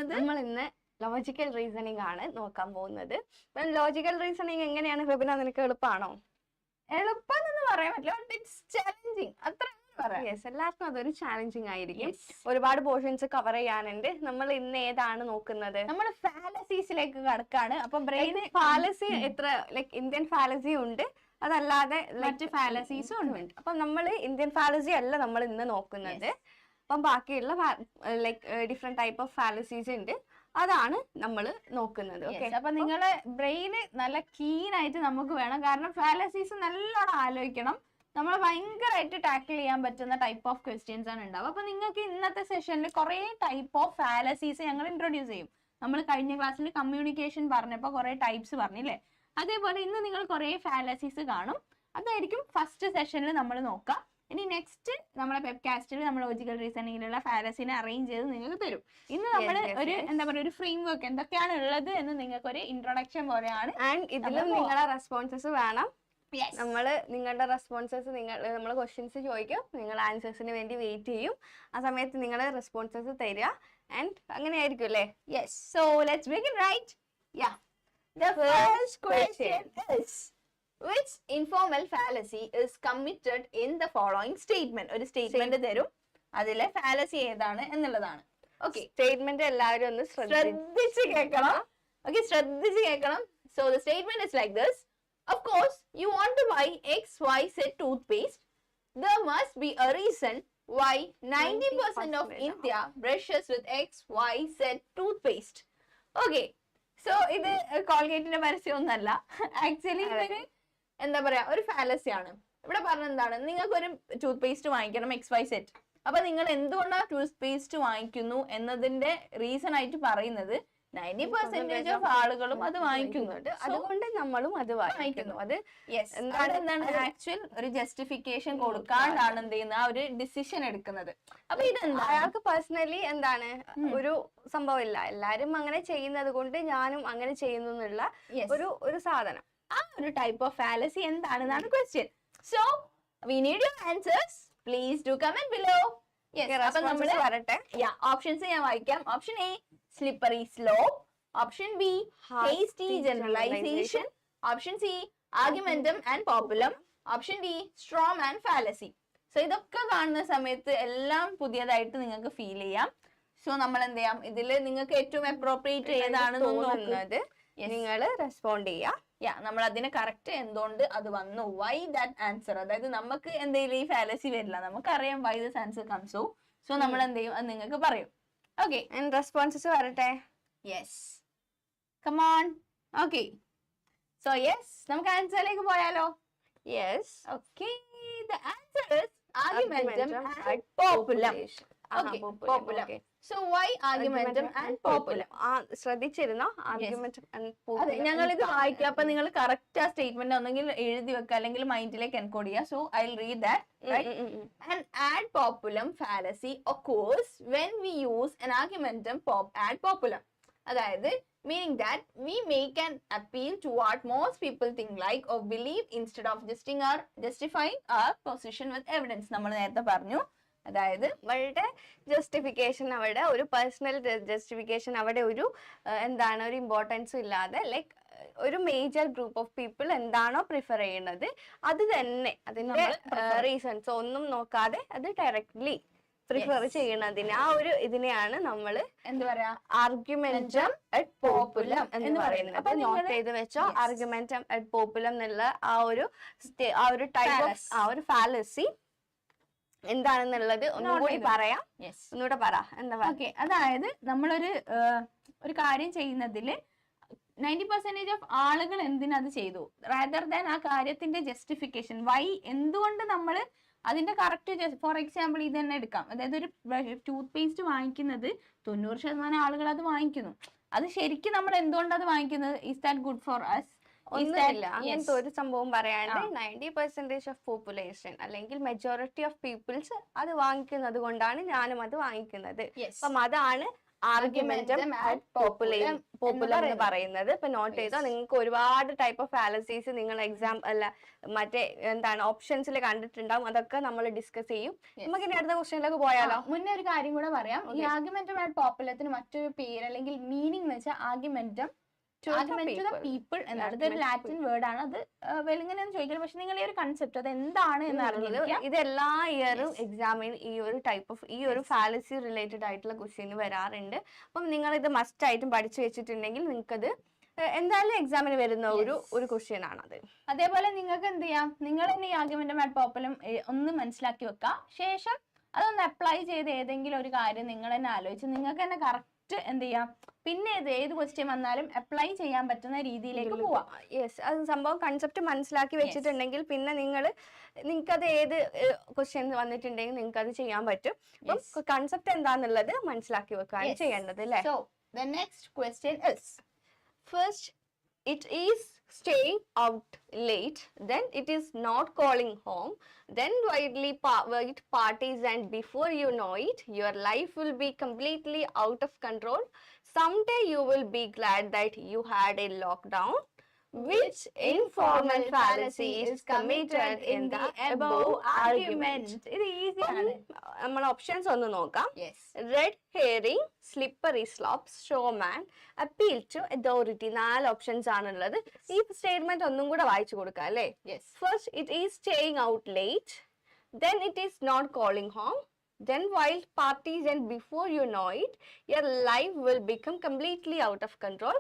പോകുന്നത്? നമ്മൾ ഇന്ന് ലോജിക്കൽ റീസണിങ് ആണ് നോക്കാൻ പോകുന്നത്. ലോജിക്കൽ റീസണിങ് എങ്ങനെയാണ് ഫെബിന, നിനക്ക് എളുപ്പമാണോ? എളുപ്പം എന്ന് പറയാൻ പറ്റില്ല, ഇറ്റ്സ് ചാലഞ്ചിങ്, അത്ര പറയാം. യെസ്, എല്ലാവർക്കും അതൊരു ചാലഞ്ചിങ് ആയിരിക്കും. ഒരുപാട് പോർഷൻസ് കവർ ചെയ്യാനുണ്ട്. നമ്മൾ ഇന്ന് ഏതാണ് നോക്കുന്നത്? നമ്മൾ ഫാലസീസിലേക്ക് കടക്കാണ്. അപ്പൊ ബ്രെയിൻ ഫാലസി എത്ര, ലൈക് ഇന്ത്യൻ ഫാലസി ഉണ്ട്, അതല്ലാതെ മറ്റ് ഫാലസീസും ഉണ്ട്. അപ്പൊ നമ്മൾ ഇന്ത്യൻ ഫാലസി അല്ല നമ്മൾ ഇന്ന് നോക്കുന്നത്. അപ്പം ബാക്കിയുള്ള like different type of fallacies ഉണ്ട്, അതാണ് നമ്മൾ നോക്കുന്നത്. ഓക്കെ, അപ്പൊ നിങ്ങളെ ബ്രെയിന് നല്ല കീൻ ആയിട്ട് നമുക്ക് വേണം. കാരണം ഫാലസീസ് നല്ലോണം ആലോചിക്കണം. നമ്മൾ ഭയങ്കരമായിട്ട് ടാക്കിൾ ചെയ്യാൻ പറ്റുന്ന ടൈപ്പ് ഓഫ് ക്വസ്റ്റ്യൻസ് ആണ് ഉണ്ടാവുക. അപ്പൊ നിങ്ങൾക്ക് ഇന്നത്തെ സെഷനിൽ കുറെ ടൈപ്പ് ഓഫ് ഫാലസീസ് ഞങ്ങൾ ഇൻട്രൊഡ്യൂസ് ചെയ്യും. നമ്മൾ കഴിഞ്ഞ ക്ലാസ്സിൽ കമ്മ്യൂണിക്കേഷൻ പറഞ്ഞപ്പോൾ കുറെ ടൈപ്സ് പറഞ്ഞില്ലേ, അതേപോലെ ഇന്ന് നിങ്ങൾ കുറെ ഫാലസീസ് കാണും. അതായിരിക്കും ഫസ്റ്റ് സെഷനിൽ നമ്മൾ നോക്കാം. ഇനി നെക്സ്റ്റ് നമ്മളെ പെപ്കാസ്റ്റിൽ നമ്മൾ ലോജിക്കൽ റീസണിങ്ങിലുള്ള ഫാലസിനെ അറേഞ്ച് ചെയ്ത് നിങ്ങൾക്ക് തരും. ഇന്ന് നമ്മൾ ഒരു എന്താ പറയുക, ഒരു ഫ്രെയിം വർക്ക് എന്തൊക്കെയാണ് ഉള്ളത് എന്ന് നിങ്ങൾക്ക് ഒരു ഇൻട്രൊഡക്ഷൻ പോലെയാണ്. ആൻഡ് ഇതിലും നിങ്ങളുടെ റെസ്പോൺസസ് വേണം. നിങ്ങളുടെ റെസ്പോൺസസ്, നമ്മൾ ക്വസ്റ്റ്യൻസ് ചോദിക്കും, നിങ്ങൾ ആൻസേഴ്സിന് വേണ്ടി വെയിറ്റ് ചെയ്യും. ആ സമയത്ത് നിങ്ങൾ റെസ്പോൺസസ് തരിക. ആൻഡ് അങ്ങനെ ആയിരിക്കും അല്ലേ? Yes, so let's begin, right? Yeah, the first question is, which informal fallacy is committed in the following statement? ഒരു സ്റ്റേറ്റ്മെന്റ് തരും, അതിലെ ഫാലസി ഏതാണ് എന്നുള്ളതാണ്. ഓക്കെ, സ്റ്റേറ്റ്മെന്റ് എല്ലാവരും ഒന്ന് ശ്രദ്ധിച്ച് കേൾക്കണം. ഓക്കെ, ശ്രദ്ധിച്ച് കേൾക്കണം. So the statement is like this: of course you want to buy XYZ toothpaste. There must be a reason why 90% of India brushes with XYZ toothpaste. Okay, so ഇത് കോൾഗേറ്റിന്റെ പരസ്യമൊന്നല്ല. Actually ഇതൊരു എന്താ പറയാ, ഒരു ഫാലസി ആണ്. ഇവിടെ പറഞ്ഞ എന്താണ്, നിങ്ങൾക്കൊരു ടൂത്ത് പേസ്റ്റ് വാങ്ങിക്കണം XYZ. അപ്പൊ നിങ്ങൾ എന്തുകൊണ്ടാണ് ടൂത്ത് പേസ്റ്റ് വാങ്ങിക്കുന്നു എന്നതിന്റെ റീസൺ ആയിട്ട് പറയുന്നത് 90% ഓഫ് ആളുകളും അത് വാങ്ങിക്കുന്നുണ്ട്, അതുകൊണ്ട് നമ്മളും അത് വാങ്ങിക്കുന്നു. അത് എന്താണ് ആക്ച്വൽ ഒരു ജസ്റ്റിഫിക്കേഷൻ കൊടുക്കാണ്ടാണ് എന്ത് ചെയ്യുന്നത്, ആ ഒരു ഡിസിഷൻ എടുക്കുന്നത്. അപ്പൊ ഇതെന്താ, അയാൾക്ക് പേഴ്സണലി എന്താണ് ഒരു സംഭവമില്ല, എല്ലാരും അങ്ങനെ ചെയ്യുന്നത് കൊണ്ട് ഞാനും അങ്ങനെ ചെയ്യുന്നു എന്നുള്ള ഒരു സാധനം. ആ ഒരു ടൈപ്പ് ഓഫ് ഫാലസി എന്താണെന്നാണ് question. So we need your answers, please do comment below. അപ്പൊ നമ്മൾ വരട്ടെ. ഓപ്ഷൻസ് ഞാൻ വായിക്കാം. Option A, slippery slope. Option B, hasty generalization. Option C, argumentum and populum. Option D, straw man fallacy. So ഇതൊക്കെ കാണുന്ന സമയത്ത് എല്ലാം പുതിയതായിട്ട് നിങ്ങൾക്ക് ഫീൽ ചെയ്യാം. സോ നമ്മൾ എന്ത് ചെയ്യാം, ഇതിൽ നിങ്ങൾക്ക് ഏറ്റവും അപ്രോപ്രിയേറ്റ് ഏതാണെന്ന് നോക്കുന്നത് നിങ്ങൾ റെസ്പോണ്ട് ചെയ്യാം. നമ്മൾ അതിനെ കറക്റ്റ് എന്തുകൊണ്ട് അത് വന്നു, വൈ ദാറ്റ് ആൻസർ. അതായത് നമുക്ക് എന്തെങ്കിലും ഈ ഫാലസി വരില്ല, നമുക്കറിയാം why this answer comes. So നമ്മൾ എന്ത് ചെയ്യും, അത് നിങ്ങൾക്ക് പറയും. Okay, and responses വരട്ടെ. Yes, come on. Okay, so yes, നമുക്ക് ആൻസറിലേക്ക് പോയാലോ? Yes. Okay, the answer is argumentum and populum. Okay, populum. So why argumentum and populum? ശ്രദ്ധിച്ചിരുന്നോ? Argumentum and populum. ഞങ്ങൾ ഇത് വായിക്കാം. അപ്പൊ നിങ്ങൾ കറക്റ്റ് ആ സ്റ്റേറ്റ്മെന്റ് ഒന്നെങ്കിൽ എഴുതി വെക്കുക, അല്ലെങ്കിൽ മൈൻഡിലേക്ക് എൻകോഡ് ചെയ്യുക. So I'll read that. Right? An ad populum fallacy occurs when we use an argumentum ad populum. അതായത് meaning that we make an appeal to what most people think like or believe instead of justifying our position with evidence. നമ്മൾ നേരത്തെ പറഞ്ഞു, അതായത് അവരുടെ justification, അവിടെ ഒരു personal justification, അവിടെ ഒരു എന്താണ് ഒരു ഇമ്പോർട്ടൻസും ഇല്ലാതെ ലൈക്ക് ഒരു മേജർ ഗ്രൂപ്പ് ഓഫ് പീപ്പിൾ എന്താണോ പ്രിഫർ ചെയ്യുന്നത് അത് തന്നെ, അതിന്റെ റീസൺസ് ഒന്നും നോക്കാതെ അത് ഡയറക്ട്ലി പ്രിഫർ ചെയ്യണതിന് ആ ഒരു ഇതിനെയാണ് നമ്മൾ എന്താ പറയാ, ആർഗ്യുമെന്റം അറ്റ് പോപ്പുലം എന്ന് പറയുന്നത്. അപ്പൊ നോട്ട് ചെയ്ത് വെച്ചോ, ആർഗ്യുമെന്റം അറ്റ് പോപ്പുലം എന്നുള്ള ആ ഒരു ടൈപ്പ് ഓഫ് ആ ഒരു ഫാലസി എന്താണെന്നുള്ളത് ഒന്നുകൂടി പറയാം. ഒന്നുകൂടെ പറ, എന്താ? ഓക്കെ, അതായത് നമ്മളൊരു കാര്യം ചെയ്യുന്നതിൽ 90% ഓഫ് ആളുകൾ എന്തിനത് ചെയ്തു, റാദർ ദാൻ ആ കാര്യത്തിന്റെ ജസ്റ്റിഫിക്കേഷൻ, വൈ, എന്തുകൊണ്ട് നമ്മൾ അതിന്റെ കറക്റ്റ്. ഫോർ എക്സാമ്പിൾ ഇത് തന്നെ എടുക്കാം. അതായത് ഒരു ടൂത്ത് പേസ്റ്റ് വാങ്ങിക്കുന്നത് 90% ആളുകൾ അത് വാങ്ങിക്കുന്നു. അത് ശരിക്കും നമ്മൾ എന്തുകൊണ്ട് അത് വാങ്ങിക്കുന്നത്, is that good for us? ഒന്നുമില്ല, അങ്ങനത്തെ ഒരു സംഭവം പറയാണ്ട് 90% ഓഫ് പോപ്പുലേഷൻ അല്ലെങ്കിൽ മെജോറിറ്റി ഓഫ് പീപ്പിൾസ് അത് വാങ്ങിക്കുന്നത് കൊണ്ടാണ് ഞാനും അത് വാങ്ങിക്കുന്നത്. അപ്പം അതാണ് ആർഗ്യുമെന്റം ആറ്റ് പോപ്പുലം എന്ന് പറയുന്നത്. ഇപ്പൊ നോട്ട് ചെയ്തോ. നിങ്ങൾക്ക് ഒരുപാട് ടൈപ്പ് ഓഫ് ഫാലസീസ് നിങ്ങൾ എക്സാം അല്ല മറ്റേ എന്താണ് ഓപ്ഷൻസിൽ കണ്ടിട്ടുണ്ടാവും. അതൊക്കെ നമ്മൾ ഡിസ്കസ് ചെയ്യും. നമുക്ക് ഇനി അടുത്ത ക്വസ്റ്റ്യനിലേക്ക് പോയാലോ? മുന്നേ ഒരു കാര്യം കൂടെ പറയാം. ഈ ആർഗ്യുമെന്റം ആറ്റ് പോപ്പുലത്തിന് മറ്റൊരു പേര് അല്ലെങ്കിൽ മീനിങ് എന്ന് വെച്ചാൽ ആർഗ്യുമെന്റം ടു ദ പീപ്പിൾ എന്നാണ്. ഇതൊരു ലാറ്റിൻ വേർഡ് ആണ്. അത് വെളിങ്ങനെയൊന്നും ചോദിക്കില്ല. പക്ഷെ നിങ്ങൾ ഈ ഒരു കൺസെപ്റ്റ് അത് എന്താണ് എന്ന് അറിഞ്ഞിരിക്കുക. ഇത് എല്ലാ ഇയറും എക്സാമിന് ഈ ഒരു ടൈപ്പ് ഓഫ് ഈ ഒരു ഫാലസി റിലേറ്റഡ് ആയിട്ടുള്ള ക്വസ്റ്റ്യൻ വരാറുണ്ട്. അപ്പം നിങ്ങൾ ഇത് മസ്റ്റ് ആയിട്ടും പഠിച്ചു വെച്ചിട്ടുണ്ടെങ്കിൽ നിങ്ങൾക്കത് എന്തായാലും എക്സാമിന് വരുന്ന ഒരു ക്വസ്റ്റ്യൻ ആണ് അത്. അതേപോലെ നിങ്ങൾക്ക് എന്ത് ചെയ്യാം, നിങ്ങൾ തന്നെ ഈ ആർഗ്യുമെന്റം ആറ്റ് പോപ്പുലം ഒന്ന് മനസ്സിലാക്കി വെക്കാം. ശേഷം അതൊന്ന് അപ്ലൈ ചെയ്ത് ഏതെങ്കിലും ഒരു കാര്യം നിങ്ങൾ തന്നെ ആലോചിച്ച് നിങ്ങൾക്ക് തന്നെ കറക്റ്റ് എന്ത് ചെയ്യാം, പിന്നെ ഏത് ക്വസ്റ്റ്യൻ വന്നാലും അപ്ലൈ ചെയ്യാൻ പറ്റുന്ന രീതിയിലേക്ക് പോവാം. യെസ്, അത് സംഭവം കൺസെപ്റ്റ് മനസ്സിലാക്കി വെച്ചിട്ടുണ്ടെങ്കിൽ പിന്നെ നിങ്ങൾക്കത് ഏത് ക്വസ്റ്റ്യൻ വന്നിട്ടുണ്ടെങ്കിൽ നിങ്ങൾക്ക് അത് ചെയ്യാൻ പറ്റും. അപ്പം കൺസെപ്റ്റ് എന്താന്നുള്ളത് മനസ്സിലാക്കി വെക്കുകയാണ് ചെയ്യേണ്ടത് അല്ലേ? So the next question is, first it is staying out late, then it is not calling home, then wide parties, and before you know it your life will be completely out of control. Someday you will be glad that you had a lockdown. Which informal fallacy is committed in the above argument? ഇത് easy ആണ്. നമ്മൾ options ഒന്ന് നോക്കാം. Yes. Red herring, slippery slope, showman, appeal to authority. 4 options ആണുള്ളത്. ഈ statement ഒന്നും കൂടെ വായിച്ചു കൊടുക്കാം അല്ലേ? Yes. First it is staying out late, then it is not calling home, then while parties, and before you know it your life will become completely out of control.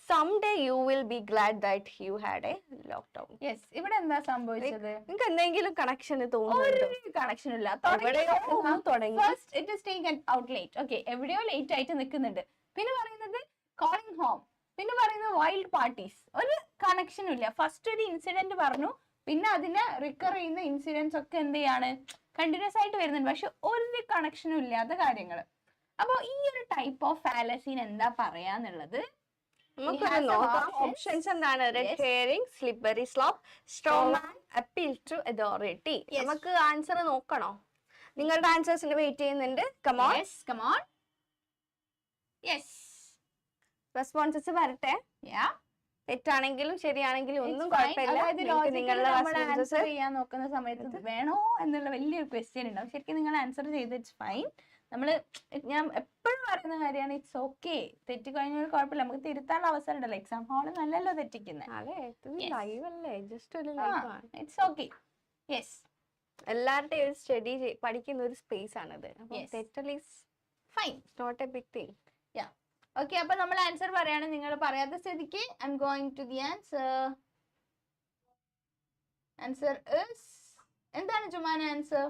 Someday you will be glad that you had a lockdown. Yes. ഇവിടെ എന്താ സംഭവിച്ചത്? നിങ്ങൾക്ക് എന്തെങ്കിലും connection തോന്നുന്നുണ്ടോ? ഒരു connection ഇല്ല. First it is taken out late. Okay, എവിടെയോ late ആയിട്ട് നിൽക്കുന്നുണ്ട്. പിന്നെ പറയുന്നത് കോളിംഗ് ഹോം, പിന്നെ പറയുന്നത് വൈൽഡ് പാർട്ടീസ്. ഒരു കണക്ഷനും ഇല്ല. ഫസ്റ്റ് ഒരു ഇൻസിഡന്റ് പറഞ്ഞു, പിന്നെ അതിനെ റിക്കർ ചെയ്യുന്ന ഇൻസിഡൻസ് ഒക്കെ എന്ത് ചെയ്യാണ്, കണ്ടിന്യൂസ് ആയിട്ട് വരുന്നുണ്ട്. പക്ഷെ ഒരു കണക്ഷനും ഇല്ലാത്ത കാര്യങ്ങൾ. അപ്പോൾ ഈ ഒരു ടൈപ്പ് ഓഫ് ഫാലസീന് എന്താ പറയാന്നുള്ളത് നമുക്ക് നോക്കാം. ഓപ്ഷൻസ് എന്താണ്? Red herring, slippery slope, strawman, appeal to authority. നമുക്ക് ആൻസർ നോക്കണോ? നിങ്ങളുടെ ആൻസേഴ്സിന് വെയിറ്റ് ചെയ്യുന്നുണ്ട്. Come on come on. യെസ്, റെസ്പോൺസസ് വരട്ടെ. തെറ്റാണെങ്കിലും ശരിയാണെങ്കിലും ഒന്നും കുഴപ്പമില്ല. ആൻസർ ചെയ്യാൻ നോക്കുന്ന സമയത്ത് വേണോ എന്നുള്ള വലിയൊരു ക്വസ്റ്റ്യൻ ഉണ്ടാവും. ശരിക്കും നിങ്ങൾ ആൻസർ ചെയ്ത് ഇറ്റ്സ് ഫൈൻ. ഞാൻ എപ്പോഴും പറയുന്ന കാര്യമാണ്, ഇറ്റ്സ് ഓക്കെ. തെറ്റി കഴിഞ്ഞാൽ കുഴപ്പമില്ല, നമുക്ക് തിരുത്താനുള്ള അവസരം ഉണ്ടല്ലോ. എക്സാം ഹാള് നല്ലല്ലോ തെറ്റിക്കുന്നത്. It's okay. യെസ്, എല്ലാവരുടെയും ഒരു സ്റ്റഡി പഠിക്കുന്ന ഒരു സ്പേസ് ആണത്. തെറ്റൽ is fine, not a big thing. Okay, അപ്പൊ നമ്മൾ ആൻസർ പറയാണ്. നിങ്ങൾ പറയാത്ത സ്ഥിതിക്ക് I'm going to the answer. Answer is എന്താണ് ജുമാന ആൻസർ?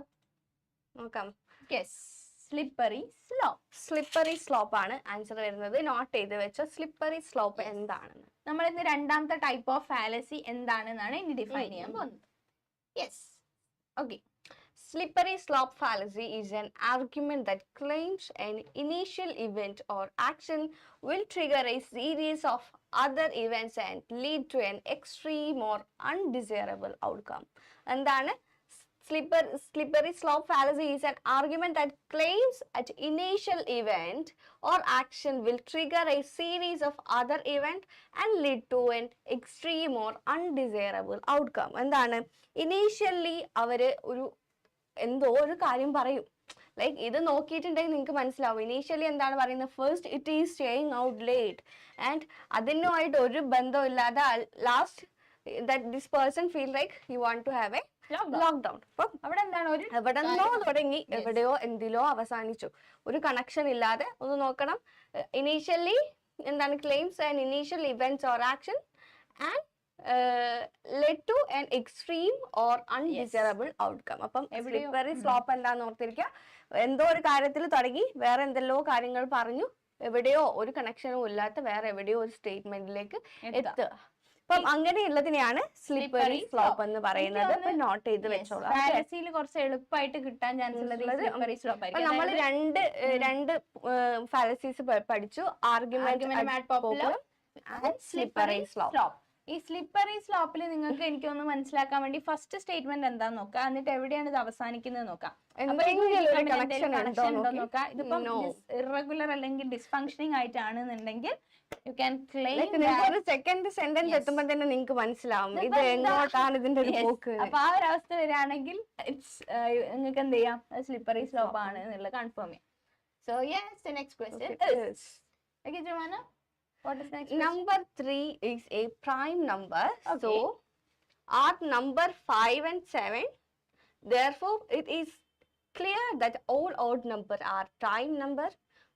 നോക്കാം. Yes, slippery slope. Slippery slope ആണ് ആൻസർ വരുന്നത്. നോട്ട് ചെയ്ത് വെച്ചോ. സ്ലിപ്പറി സ്ലോപ്പ് എന്താണെന്ന് നമ്മൾ ഇന്ന് രണ്ടാമത്തെ ടൈപ്പ് ഓഫ് ഫാലസി എന്താണെന്നാണ് ഇനി ഡിഫൈൻ ചെയ്യാൻ പോകുന്നത്. Yes, okay. Slippery slope fallacy is an argument that claims an initial event or action will trigger a series of other events and lead to an extreme or undesirable outcome. എന്താണ് slippery slope fallacy? Is an argument that claims an initial event or action will trigger a series of other events and lead to an extreme or undesirable outcome. എന്താണ്? Initially അവര് എന്തോ ഒരു കാര്യം പറയും. Like ഇത് നോക്കിയിട്ടുണ്ടെങ്കിൽ നിങ്ങൾക്ക് മനസ്സിലാവും ഇനീഷ്യലി എന്താണ് പറയുന്നത്. First it is staying out late and അതിനുമായിട്ട് ഒരു ബന്ധമില്ലാതെ last that this person feel like you want to have a lockdown. അപ്പം അവിടെ എന്താണ് എവിടെന്നോ തുടങ്ങി എവിടെയോ എന്തിലോ അവസാനിച്ചു. ഒരു കണക്ഷൻ ഇല്ലാതെ ഒന്ന് നോക്കണം. ഇനീഷ്യലി എന്താണ് claims and initial events or action and led to an extreme or undesirable outcome. അപ്പം സ്ലിപ്പറി സ്ലോപ്പ് എന്താന്ന് ഓർത്തിരിക്കുക. എന്തോ ഒരു കാര്യത്തിൽ തുടങ്ങി വേറെ എന്തെല്ലോ കാര്യങ്ങൾ പറഞ്ഞു എവിടെയോ ഒരു കണക്ഷനും ഇല്ലാത്ത വേറെ എവിടെയോ ഒരു സ്റ്റേറ്റ്മെന്റിലേക്ക് എത്തുക. അപ്പം അങ്ങനെയുള്ളതിനെയാണ് സ്ലിപ്പറി സ്ലോപ്പ് എന്ന് പറയുന്നത്. നോട്ട് ചെയ്ത് വെച്ചോളാം. കുറച്ച് എളുപ്പമായിട്ട് കിട്ടാൻ ചാൻസ് ഉള്ളത്. നമ്മൾ രണ്ട് ഫാലസീസ് പഠിച്ചു. Argument, slippery slope. ഈ സ്ലിപ്പറി സ്ലോപ്പിൽ നിങ്ങൾക്ക് എനിക്കൊന്ന് മനസ്സിലാക്കാൻ വേണ്ടി ഫസ്റ്റ് സ്റ്റേറ്റ്മെന്റ് എന്താന്ന് നോക്കാം, എന്നിട്ട് എവിടെയാണ് ഇത് അവസാനിക്കുന്നത് നോക്കാം. നോക്കാം. ഇതിപ്പം ഇറഗുലർ അല്ലെങ്കിൽ ഡിസ്ഫങ്ഷനിങ് ആയിട്ടാണെന്നുണ്ടെങ്കിൽ you can claim second sentence എത്തുമ്പോൾ തന്നെ നിങ്ങൾക്ക് മനസ്സിലാവും ഇത് എങ്ങോട്ടാണ് ഇതിന്റെ ഒരു പോക്ക്. അപ്പൊ ആ ഒരു അവസ്ഥ വരികയാണെങ്കിൽ നിങ്ങൾക്ക് എന്ത് ചെയ്യാം, സ്ലിപ്പറി സ്ലോപ്പ് ആണ് എന്നുള്ളത് കൺഫേം ചെയ്യാം. So yes, the next question is okay, Jomana, what is next? Number 3 is a prime number. Okay. So are number 5 and 7. Therefore, it is clear that all odd numbers are prime number.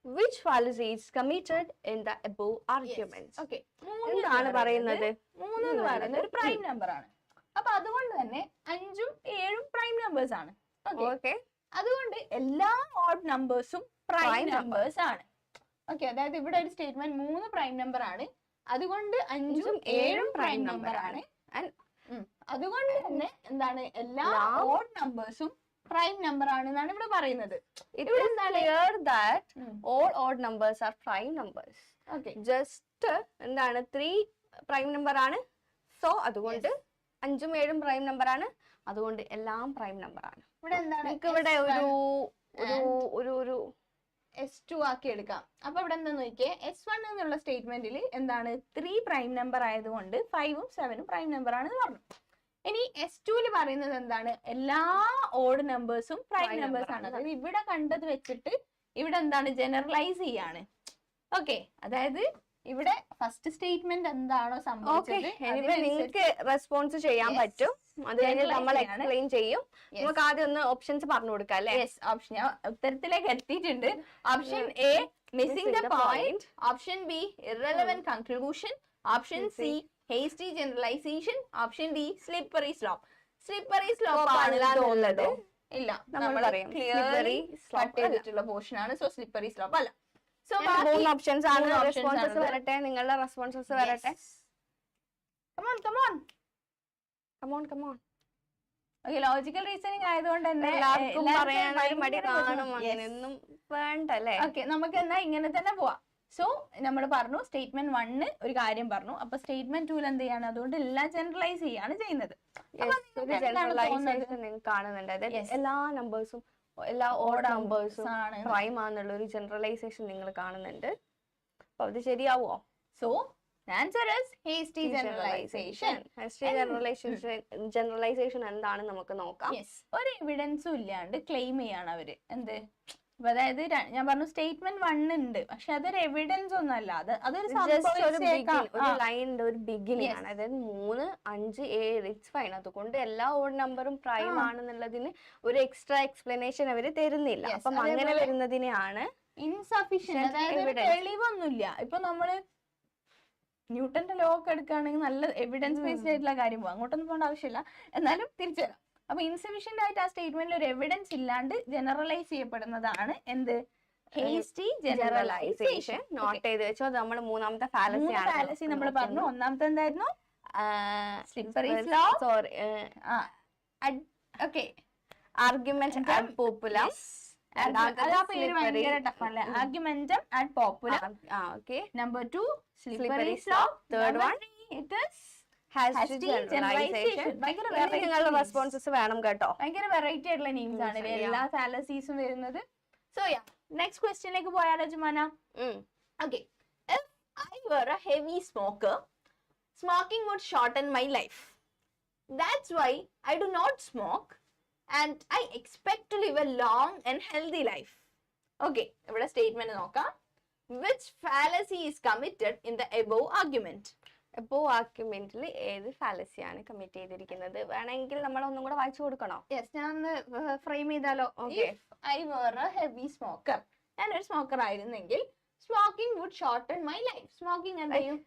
Which fallacy is committed in the above arguments? Yes. Okay. എന്താണ് പറയുന്നത്? 3 എന്ന് പറയുന്നത് ഒരു prime number ആണ്. അപ്പൊ അതുകൊണ്ട് തന്നെ 5ഉം 7ഉം prime numbers ആണ്. ഓക്കേ. അതുകൊണ്ട് എല്ലാ ഓഡ് നമ്പേഴ്സും പ്രൈം നമ്പേഴ്സ് ആണ്. ഓക്കെ, അതായത് ഇവിടെ ഒരു സ്റ്റേറ്റ്മെന്റ് 3 പ്രൈം നമ്പർ ആണ്, അതുകൊണ്ട് 5ഉം 7ഉം പ്രൈം നമ്പർ ആണ്. അതുകൊണ്ട് തന്നെ എന്താണ് എല്ലാ ഓഡ് നമ്പേഴ്സും പ്രൈം നമ്പർ ആണ് എന്നാണ് ഇവിടെ പറയുന്നത്. It is clear that all odd numbers are prime numbers. Okay. Just എന്താണ് 3 പ്രൈം നമ്പർ ആണ്, സോ അതുകൊണ്ട് 5ഉം 7ഉം പ്രൈം നമ്പർ ആണ്, അതുകൊണ്ട് എല്ലാം പ്രൈം നമ്പർ ആണ്. ഇവിടെ എന്താണ് ഇവിടെ ഒരു S2 ആക്കി എടുക്കാം. അപ്പൊ ഇവിടെ എന്താ നോക്കിയേ, S1 എന്നുള്ള സ്റ്റേറ്റ്മെന്റിൽ എന്താണ് 3 പ്രൈം നമ്പർ ആയതുകൊണ്ട് 5ഉം 7ഉം പ്രൈം നമ്പർ ആണെന്ന് പറഞ്ഞു. ഇനി S2 പറയുന്നത് എന്താണ്, എല്ലാ ഓഡ് നമ്പേഴ്സും പ്രൈം നമ്പേഴ്സ് ആണ്. അതായത് ഇവിടെ കണ്ടത് വെച്ചിട്ട് ഇവിടെ എന്താണ് ജനറലൈസ് ചെയ്യാണ്. ഓക്കെ, അതായത് ഇവിടെ ഫസ്റ്റ് സ്റ്റേറ്റ്മെന്റ് എന്താണോ സംഭവിച്ചത് നിങ്ങൾക്ക് റെസ്പോൺസ് ചെയ്യാൻ പറ്റും, അത് നമ്മൾ എക്സ്പ്ലെയിൻ ചെയ്യും. നമുക്ക് ആദ്യം ഒന്ന് ഓപ്ഷൻസ് പറഞ്ഞു കൊടുക്കാം അല്ലേ? ഓപ്ഷൻ ഞാൻ ഉത്തരത്തിലേക്ക് എത്തിയിട്ടുണ്ട്. Option A missing the point, option B irrelevant conclusion, option C hasty generalisation, option D slippery slope. Slippery slope ആണുള്ളത് ഇല്ല, നമ്മൾ ക്ലിയർലി കട്ട് ചെയ്തിട്ടുള്ള പോർഷൻ ആണ്. സോ സ്ലിപ്പറി സ്ലോപ്പ് അല്ല. സോ മൂന്ന് ഓപ്ഷൻസ് ആണ്. റെസ്പോൺസസ് വരട്ടെ, നിങ്ങളുടെ റെസ്പോൺസസ് വരട്ടെ. Come on. Okay, logical reasoning ആയതുകൊണ്ട് തന്നെ എല്ലാവർക്കും പറയാൻ ഒരു മടി കാണും, അങ്ങനെയൊന്നും വേണ്ട അല്ലേ? ഓക്കെ, നമുക്ക് എന്നാ ഇങ്ങനെ തന്നെ പോവാം. സോ നമ്മൾ പറഞ്ഞു സ്റ്റേറ്റ്മെന്റ് 1 ഒരു കാര്യം പറഞ്ഞു, അപ്പൊ സ്റ്റേറ്റ്മെന്റ് 2 എന്ത് ചെയ്യാണ്, അതുകൊണ്ട് എല്ലാം ജനറലൈസ് ചെയ്യാണ് ചെയ്യുന്നത്. കാണുന്നുണ്ട്, അതായത് എല്ലാ നമ്പേഴ്സും എല്ലാ ഓഡ് നമ്പേഴ്സും പ്രൈം ആണെന്നുള്ള ഒരു ജനറലൈസേഷൻ നിങ്ങൾ കാണുന്നുണ്ട്. അപ്പൊ അത് ശരിയാവോ? So answer is hasty generalization. Generalisation എന്താണ് നമുക്ക് നോക്കാം. ഒരു എവിഡൻസും ഇല്ലാണ്ട് ക്ലെയിം ചെയ്യാണ് അവര് എന്ത്. അതായത് ഞാൻ പറഞ്ഞു സ്റ്റേറ്റ്മെന്റ് 1 ഉണ്ട്, പക്ഷെ അതൊരു എവിഡൻസ് ഒന്നും അല്ല, അതൊരു ലൈനിന്റെ ഒരു ബിഗിനിങ് ആണ്. അതായത് 3, 5, 7 ഇറ്റ്സ് ഫൈൻ. അതുകൊണ്ട് എല്ലാ ഓഡ് നമ്പറും പ്രൈം ആണെന്നുള്ളതിന് ഒരു എക്സ്ട്രാ എക്സ്പ്ലനേഷൻ അവര് തരുന്നില്ല. അപ്പം അങ്ങനെ വരുന്നതിനെയാണ് ഇൻസഫിഷ്യന്റ്, അതായത് തെളിവൊന്നുമില്ല. ഇപ്പൊ നമ്മള് ന്യൂട്ടന്റെ ലോ ഒക്കെ എടുക്കുകയാണെങ്കിൽ നല്ല എവിഡൻസ് ബേസ്ഡ് ആയിട്ടുള്ള കാര്യം പോകും, അങ്ങോട്ടൊന്നും പോകേണ്ട ആവശ്യമില്ല. എന്നാലും തിരിച്ചു തരാം. അപ്പൊ ഇൻസഫിഷ്യന്റ് ആയിട്ട് ആ സ്റ്റേറ്റ്മെന്റിൽ ഒരു എവിഡൻസ് ഇല്ലാണ്ട് ജനറലൈസ് ചെയ്യപ്പെടുന്നതാണ് എന്ത്, ഹേസ്റ്റി ജനറലൈസേഷൻ. നോട്ട് ചെയ്ത് വെച്ചോ. നമ്മൾ മൂന്നാമത്തെ ഫാലസി നമ്മൾ പറഞ്ഞു. ഒന്നാമത്തെ എന്തായിരുന്നു, slippery slope. Sorry, okay, argument add popular. Argumentum ad populum. Okay. Number 2, slippery slope. Third one, it is hasty generalization. നിങ്ങളുടെ റെസ്പോൺസസ് വേണം കേട്ടോ. ഭയങ്കര വെറൈറ്റി ആയിട്ടുള്ള നെയിംസ് ആണ് എല്ലാ ഫാലസീസും വരുന്നത്. സോ യാ, നെക്സ്റ്റ് ക്വസ്റ്റ്യനിലേക്ക് പോയാലോ Jumana? Okay. If I were a heavy smoker, smoking would shorten my life. That's why I do not smoke. And I expect to live a long and healthy life. Okay, ഇവിടെ statement നോക്കാം. Which fallacy is committed in the above argument? above argumentൽ ഏത് ഫാലസിയാണ് commit ചെയ്തിരിക്കുന്നത്? വേണമെങ്കിൽ നമ്മൾ ഒന്നും കൂടെ വായിച്ചു കൊടുക്കണോ? യെസ്, ഞാൻ ഒന്ന് ഫ്രെയിം ചെയ്താലോ? If I were a heavy smoker, ഞാനൊരു സ്മോക്കർ ആയിരുന്നെങ്കിൽ smoking would shorten my life. Smoking എന്ത് ചെയ്യും,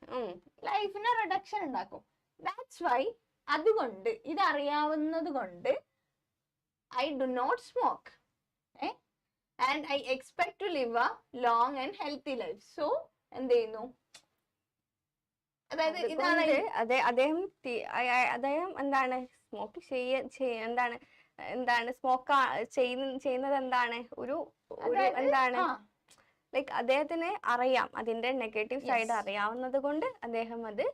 ലൈഫിന് റിഡക്ഷൻ ഉണ്ടാക്കും. ദാറ്റ്സ് വൈ, അതുകൊണ്ട് ഇതറിയാവുന്നത് കൊണ്ട് I do not smoke, and I expect to live a long and healthy life. So, എന്ത് ചെയ്യുന്നു, അതായത് ഇതാണ് അദ്ദേഹം എന്താണ് സ്മോക്ക് എന്താണ് സ്മോക്ക് ചെയ്യുന്നത് എന്താണ് ഒരു എന്താണ് ലൈക്ക് അദ്ദേഹത്തിന് അറിയാം, അതിന്റെ നെഗറ്റീവ് സൈഡ് അറിയാവുന്നത് കൊണ്ട് അദ്ദേഹം അത്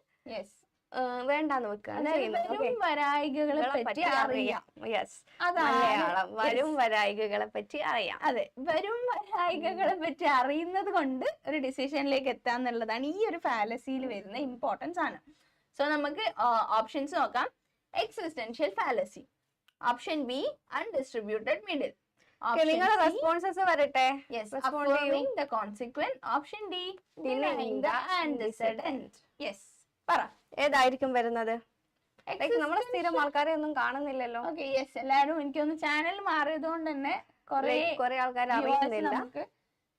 വേണ്ടാന്ന് വെക്കുകയാണ് ചെയ്യുന്നത്. വരും വരായികകളെ പറ്റി അറിയാം. യെസ്, അതാണ് മലയാളം വരും വരായികകളെ പറ്റി അറിയാം. അതെ, വരും വരായികകളെ പറ്റി അറിയുന്നത് കൊണ്ട് ഒരു ഡിസിഷനിലേക്ക് എത്താന്നുള്ളതാണ് ഈ ഒരു ഫാലസിയിൽ വരുന്ന ഇമ്പോർട്ടൻസ് ആണ്. സോ നമുക്ക് ഓപ്ഷൻസ് നോക്കാം. Existential fallacy. Option B, undistributed middle. നിങ്ങളുടെ റെസ്പോൺസസ് വരട്ടെ. Yes, affirming the consequent. Option D, denying the antecedent. Yes, പറ ഏതായിരിക്കും വരുന്നത്? നമ്മളെ സ്ഥിരം ആൾക്കാരെ ഒന്നും കാണുന്നില്ലല്ലോ. ഓക്കെ, യെസ്, എല്ലാരും എനിക്കൊന്ന് ചാനൽ മാറിയതുകൊണ്ട് തന്നെ കുറെ ആൾക്കാർ അറിയുന്നില്ല, നമുക്ക്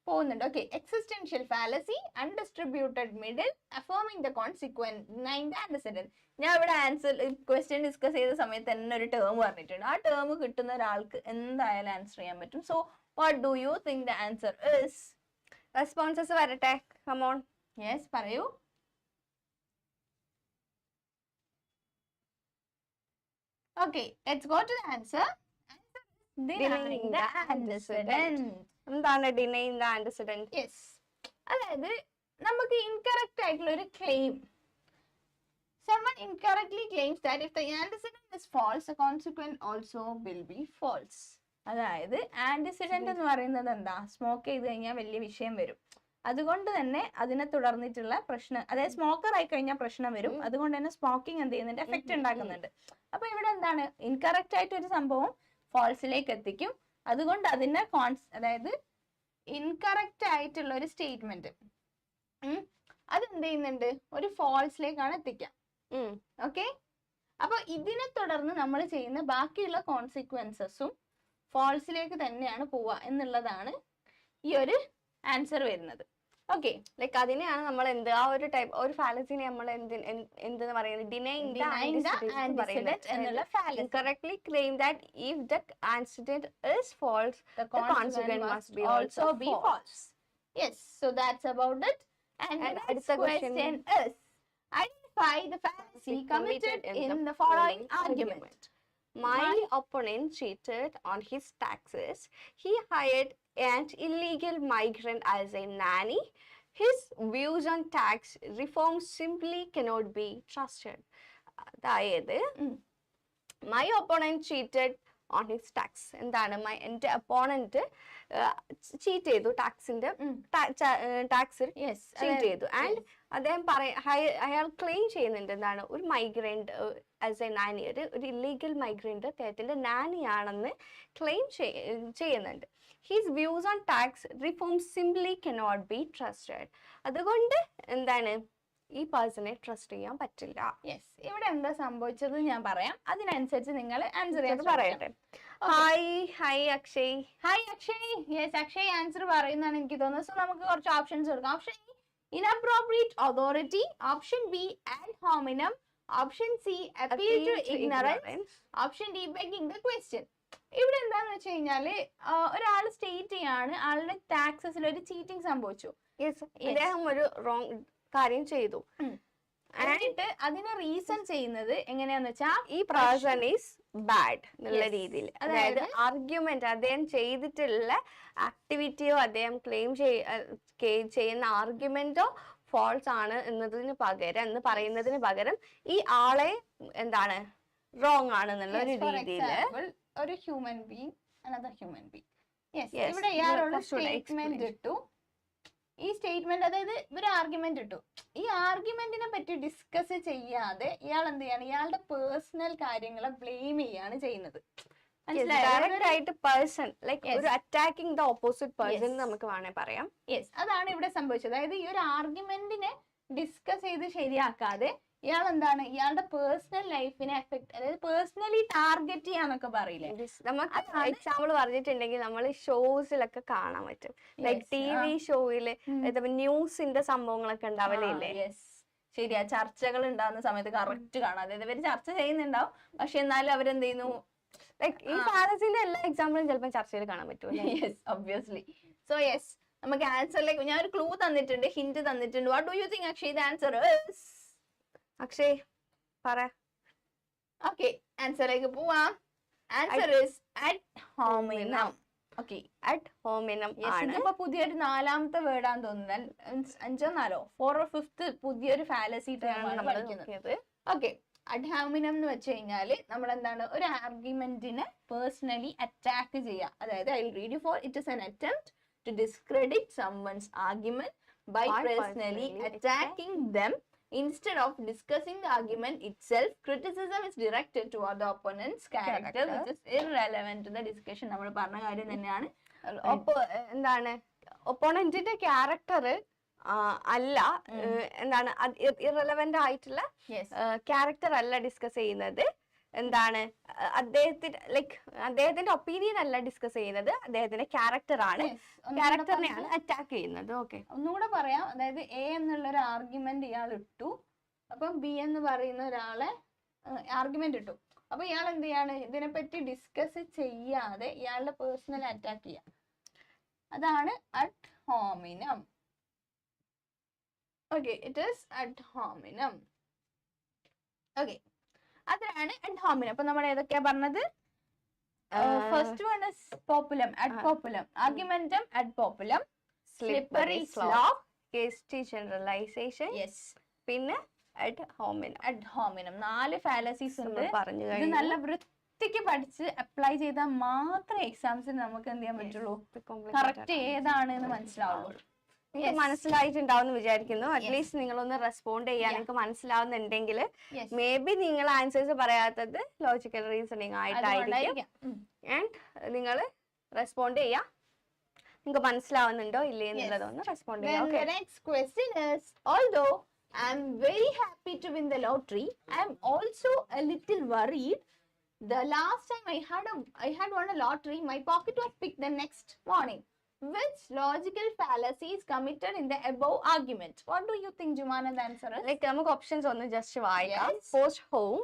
പോകുന്നുണ്ട്. Okay, existential fallacy, undistributed middle, affirming the consequent, denying the antecedent. ഞാൻ ഇവിടെ ആൻസർ ക്വസ്റ്റ്യൻ ഡിസ്കസ് ചെയ്ത സമയത്ത് തന്നെ ഒരു ടേം പറഞ്ഞിട്ടുണ്ട്. ആ ടേം കിട്ടുന്ന ഒരാൾക്ക് എന്തായാലും ആൻസർ ചെയ്യാൻ പറ്റും. So what do you think the answer is? Responses വരട്ടെ, കം ഓൺ. യെസ്, പറയൂ. Okay, let's go to the answer. Denying the antecedent. എന്താണ് denying the antecedent? Yes. അതായത് നമുക്ക് ഇൻകറക്റ്റ് ആയിട്ടുള്ള ഒരു claim. Someone incorrectly claims that if the antecedent is false, the consequent also will be false. അതായത് antecedent എന്ന് പറയുന്നത് എന്താ? Smoke ചെയ്ത് കഴിഞ്ഞാൽ വലിയ വിഷയം വരും. അതുകൊണ്ട് തന്നെ അതിനെ തുടർന്നിട്ടുള്ള പ്രശ്നം, അതായത് സ്മോക്കർ ആയി കഴിഞ്ഞാൽ പ്രശ്നം വരും. അതുകൊണ്ട് തന്നെ സ്മോക്കിംഗ് എന്ത് ചെയ്യുന്നുണ്ട്? എഫക്റ്റ് ഉണ്ടാക്കുന്നുണ്ട്. അപ്പൊ ഇവിടെ എന്താണ്? ഇൻകറക്റ്റ് ആയിട്ട് ഒരു സംഭവം ഫോൾസിലേക്ക് എത്തിക്കും. അതുകൊണ്ട് അതിനെ അതായത് ഇൻകറക്റ്റ് ആയിട്ടുള്ള ഒരു സ്റ്റേറ്റ്മെന്റ് അതെന്ത് ചെയ്യുന്നുണ്ട്? ഒരു ഫോൾസിലേക്കാണ് എത്തിക്കുക. ഓക്കെ, അപ്പൊ ഇതിനെ തുടർന്ന് നമ്മൾ ചെയ്യുന്ന ബാക്കിയുള്ള കോൺസിക്വൻസസും ഫോൾസിലേക്ക് തന്നെയാണ് പോവുക എന്നുള്ളതാണ് ഈ ഒരു ആൻസർ വരുന്നത്. ഓക്കെ, ലൈക്ക് അതിനെയാണ് നമ്മൾ എന്ത് ആ ഒരു ടൈപ്പ് ഒരു ഫാലസിനെ നമ്മൾ എന്തെന്ന് പറയുന്നത്? ഡിനൈങ് ദ ആന്റിസിഡന്റ് എന്നുള്ള fallacy. Incorrectly claim that if the antecedent is false, the consequent must be also be false. Yes, so that's about it. And the next question is, identify the fallacy committed in the following argument. My opponent cheated on his taxes. He hired an illegal migrant as a nanny. His views on tax reform simply cannot be trusted. അതായത് my opponent cheated on his tax. എന്താണ്? എൻ്റെ opponent cheat ചെയ്തു, ടാക്സിന്റെ tax cheat ചെയ്തു. And അദ്ദേഹം അയാൾ claim ചെയ്യുന്നുണ്ട് എന്താണ്? ഒരു മൈഗ്രന്റ് ആസ് എ നാനി, ഒരു ഇല്ലീഗൽ മൈഗ്രന്റ് അദ്ദേഹത്തിന്റെ നാനി ആണെന്ന് ക്ലെയിം ചെയ്യുന്നുണ്ട്. His views on tax reform simply cannot be trusted. അതുകൊണ്ട് എന്താണ്? ഈ പേഴ്സണെ ട്രസ്റ്റ് ചെയ്യാൻ പറ്റില്ല. യെസ്, ഇവിടെ എന്താ സംഭവിച്ചത് ഞാൻ പറയാം, അതിനനുസരിച്ച് നിങ്ങൾ ആൻസർ ചെയ്യാൻ പറയട്ടെ. Hi Akshay. Hi Akshay. Yes, Akshay answer പറയുന്നതാണ് എനിക്ക് തോന്നുന്നത്. സോ നമുക്ക് കുറച്ച് ഓപ്ഷൻസ് കൊടുക്കാം. Option A, inappropriate authority. Option B, ad hominem. Option C, appeal to ignorance. Option D, begging the question. ഇവിടെ എന്താന്ന് വെച്ച് കഴിഞ്ഞാല് ഒരാൾ സ്റ്റേറ്റ് ചെയ്യാണ് ആളുടെ ടാക്സസിൽ ഒരു ചീറ്റിംഗ് സംഭവിച്ചു. അദ്ദേഹം ഒരു റോങ് കാര്യം ചെയ്തു. എന്നിട്ട് അതിനെ റീസൺ ചെയ്യുന്നത് എങ്ങനെയാന്ന് വെച്ചാൽ ഈ പേഴ്സൺ ഈസ് ബാഡ് എന്നുള്ള രീതിയിൽ. അതായത് ആർഗ്യുമെന്റ്, അദ്ദേഹം ചെയ്തിട്ടുള്ള ആക്ടിവിറ്റിയോ അദ്ദേഹം ക്ലെയിം ചെയ്യുന്ന ആർഗ്യുമെന്റോ ഫോൾസ് ആണ് എന്ന് പറയുന്നതിന് പകരം ഈ ആളെ എന്താണ് റോങ് ആണ് എന്നുള്ള ഒരു രീതിയിൽ ഒരു human being another human being. ഇവിടെ ഇയാളുള്ള സ്റ്റേറ്റ്മെന്റ് ഇട്ടു. ഈ സ്റ്റേറ്റ്മെന്റ്, അതായത് ഒരു ആർഗ്യുമെന്റ് ഇട്ടു. ഈ ആർഗ്യുമെന്റിനെ പറ്റി ഡിസ്കസ് ചെയ്യാതെ ഇയാൾ എന്ത് ചെയ്യാണ്? ഇയാളുടെ പേഴ്സണൽ കാര്യങ്ങളെ ബ്ലെയിം ചെയ്യാണ് ചെയ്യുന്നത്. അറ്റാക്കിംഗ് ദ ഓപ്പോസിറ്റ് പേഴ്സൺ നമുക്ക് വേണേ പറയാം. യെസ്, അതാണ് ഇവിടെ സംഭവിച്ചത്. അതായത് ഈ ഒരു ആർഗ്യുമെന്റിനെ ഡിസ്കസ് ചെയ്ത് ശരിയാക്കാതെ ഇയാൾ എന്താണ്? ഇയാളുടെ പേഴ്സണൽ ലൈഫിനെ എഫക്ട്, അതായത് പേഴ്സണലി ടാർഗറ്റ് ചെയ്യാന്നൊക്കെ പറയില്ലേ? നമുക്ക് എക്സാമ്പിൾ പറഞ്ഞിട്ടുണ്ടെങ്കിൽ നമ്മൾ ഷോസിലൊക്കെ കാണാൻ പറ്റും. ലൈക് TV ഷോയില് ന്യൂസിന്റെ സംഭവങ്ങളൊക്കെ ഉണ്ടാവല്ലേ? യെസ്, ശരിയാ. ചർച്ചകൾ ഉണ്ടാകുന്ന സമയത്ത് കറക്റ്റ് കാണാം. അതായത് ഇവര് ചർച്ച ചെയ്യുന്നുണ്ടാവും, പക്ഷെ എന്നാലും അവരെന്ത് ചെയ്യുന്നു? ലൈക് ഈ ഫാലസിന്റെ എല്ലാ എക്സാമ്പിളും ചിലപ്പോൾ ചർച്ചയിൽ കാണാൻ പറ്റും. Yes, obviously. സോ യെസ്, നമുക്ക് ആൻസറിലേക്ക് ഞാൻ ഒരു ക്ലൂ തന്നിട്ടുണ്ട്, ഹിന്റ് തന്നിട്ടുണ്ട്. What do you think Akshay the answer is? Akshay പറ. ഓക്കെ, ആൻസറിലേക്ക് പോവാം. Answer is ad hominem. Okay, ad hominem ആണ്. ഇതിപ്പോ പുതിയൊരു 4ാമത്തെ വേർഡാന്ന് തോന്നുന്നത്. 5 or 4 or 5th പുതിയൊരു ഫാലസി ടേമാണ് പഠിക്കുന്നത്. ഓക്കെ, അഡ് ഹോമിനം എന്ന് വെച്ച് കഴിഞ്ഞാൽ നമ്മൾ എന്താണ് ഒരു ആർഗ്യുമെന്റിനെ പേഴ്സണലി അറ്റാക്ക് ചെയ്യുക. അതായത് I will read you for it is an attempt to discredit someone's argument by personally attacking them instead of discussing the argument itself. Criticism is directed toward the opponent's character which is irrelevant to the discussion. നമ്മൾ പറഞ്ഞ കാര്യം തന്നെയാണ്. എന്താണ് ഒപ്പോണന്റിന്റെ character അല്ല, എന്താണ് irrelevant ആയിട്ടുള്ള character അല്ല discuss ചെയ്യുന്നത്. എന്താണ് അദ്ദേഹത്തിന്റെ ഒപ്പീനിയൻ അല്ല ഡിസ്കസ് ചെയ്യുന്നത്, അദ്ദേഹത്തിന്റെ ക്യാരക്ടർ ആണ്, ക്യാരക്ടറിനെയാണ് അറ്റാക്ക് ചെയ്യുന്നത്. ഓക്കെ, ഒന്നുകൂടെ പറയാം. അതായത് എ എന്നുള്ള ഒരു ആർഗ്യുമെന്റ് ഇയാൾ ഇട്ടു, അപ്പം ബി എന്ന് പറയുന്ന ഒരാളെ ആർഗ്യുമെന്റ് ഇട്ടു. അപ്പൊ ഇയാൾ എന്ത് ചെയ്യാണ്, ഇതിനെപ്പറ്റി ഡിസ്കസ് ചെയ്യാതെ ഇയാളുടെ പേഴ്സണൽ അറ്റാക്ക് ചെയ്യാം. അതാണ് ad hominem. Okay, it is ad hominem. Okay, അതാണ് അഡ് ഹോമിനം. അപ്പൊ നമ്മൾ ഏതൊക്കെയാ പറഞ്ഞത്? First one is populum, ad populum, argumentum ad populum, slippery slope, hasty generalisation, പിന്നെ ad hominem. Ad hominem 4 fallacies ഉണ്ട്. പറഞ്ഞു ഇത് നല്ല വൃത്തിക്ക് പഠിച്ച് അപ്ലൈ ചെയ്താൽ മാത്രമേ എക്സാംസിന് നമുക്ക് എന്ത് ചെയ്യാൻ പറ്റുള്ളൂ, കറക്റ്റ് ഏതാണ് എന്ന് മനസ്സിലാവുള്ളൂ. നിങ്ങൾക്ക് മനസ്സിലായിട്ടുണ്ടാവും വിചാരിക്കുന്നു. അറ്റ്ലീസ്റ്റ് നിങ്ങളൊന്ന് റെസ്പോണ്ട് ചെയ്യാൻ നിങ്ങൾക്ക് മനസ്സിലാവുന്നുണ്ടെങ്കിൽ മേ ബി നിങ്ങൾ ആൻസേഴ്സ് പറയാത്തത് ലോജിക്കൽ റീസണിങ് ആയിട്ടായിരിക്കും. ആൻഡ് നിങ്ങൾ റെസ്പോണ്ട് ചെയ്യാം, നിങ്ങൾക്ക് മനസ്സിലാവുന്നുണ്ടോ ഇല്ലേ എന്നുള്ളതൊന്ന് റെസ്പോണ്ട് ചെയ്യാം. The next question is, although I am very happy to win the lottery, I am also a little worried. The last time I had won a lottery, my pocket was picked the next morning. Which logical fallacy is committed in the above argument? What do you think, Jumana, the answer is? Like, നമുക്ക് options ഒന്ന് just വായിക്കാം. Post hoc,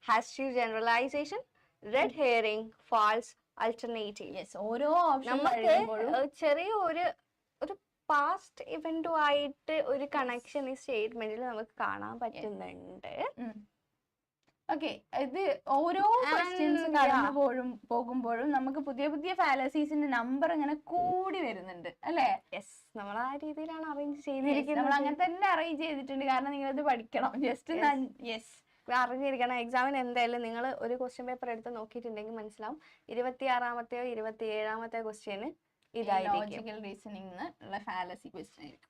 hasty generalization, red herring, false alternative. Yes, ഓരോ option നമുക്ക് ചെറിയ ഒരു past ഇവന്റുമായിട്ട് ഒരു connection ഈ സ്റ്റേറ്റ്മെന്റിൽ നമുക്ക് കാണാൻ പറ്റുന്നുണ്ട്. ഓക്കെ, ഇത് ഓരോ ക്വസ്റ്റ്യൻസ് കടന്നു പോകുമ്പോഴും നമുക്ക് പുതിയ പുതിയ ഫാലസീസിന്റെ നമ്പർ ഇങ്ങനെ കൂടി വരുന്നുണ്ട് അല്ലേ? യെസ്, നമ്മൾ ആ രീതിയിലാണ് അറേഞ്ച് ചെയ്തിരിക്കുന്നത്. നമ്മൾ അങ്ങനെ തന്നെ അറേഞ്ച് ചെയ്തിട്ടുണ്ട്, കാരണം നിങ്ങൾ ഇത് പഠിക്കണം. ജസ്റ്റ് യെസ്, അറിഞ്ഞിരിക്കണം. എക്സാമിന് എന്തായാലും നിങ്ങൾ ഒരു ക്വസ്റ്റ്യൻ പേപ്പർ എടുത്ത് നോക്കിയിട്ടുണ്ടെങ്കിൽ മനസ്സിലാവും 26-ാമത്തെയോ 27-ാമത്തെ ക്വസ്റ്റ്യന് ഇതായിരിക്കും ലോജിക്കൽ റീസണിംഗ് ഉള്ള ഫാലസി ക്വസ്റ്റ്യൻ ആയിരിക്കും.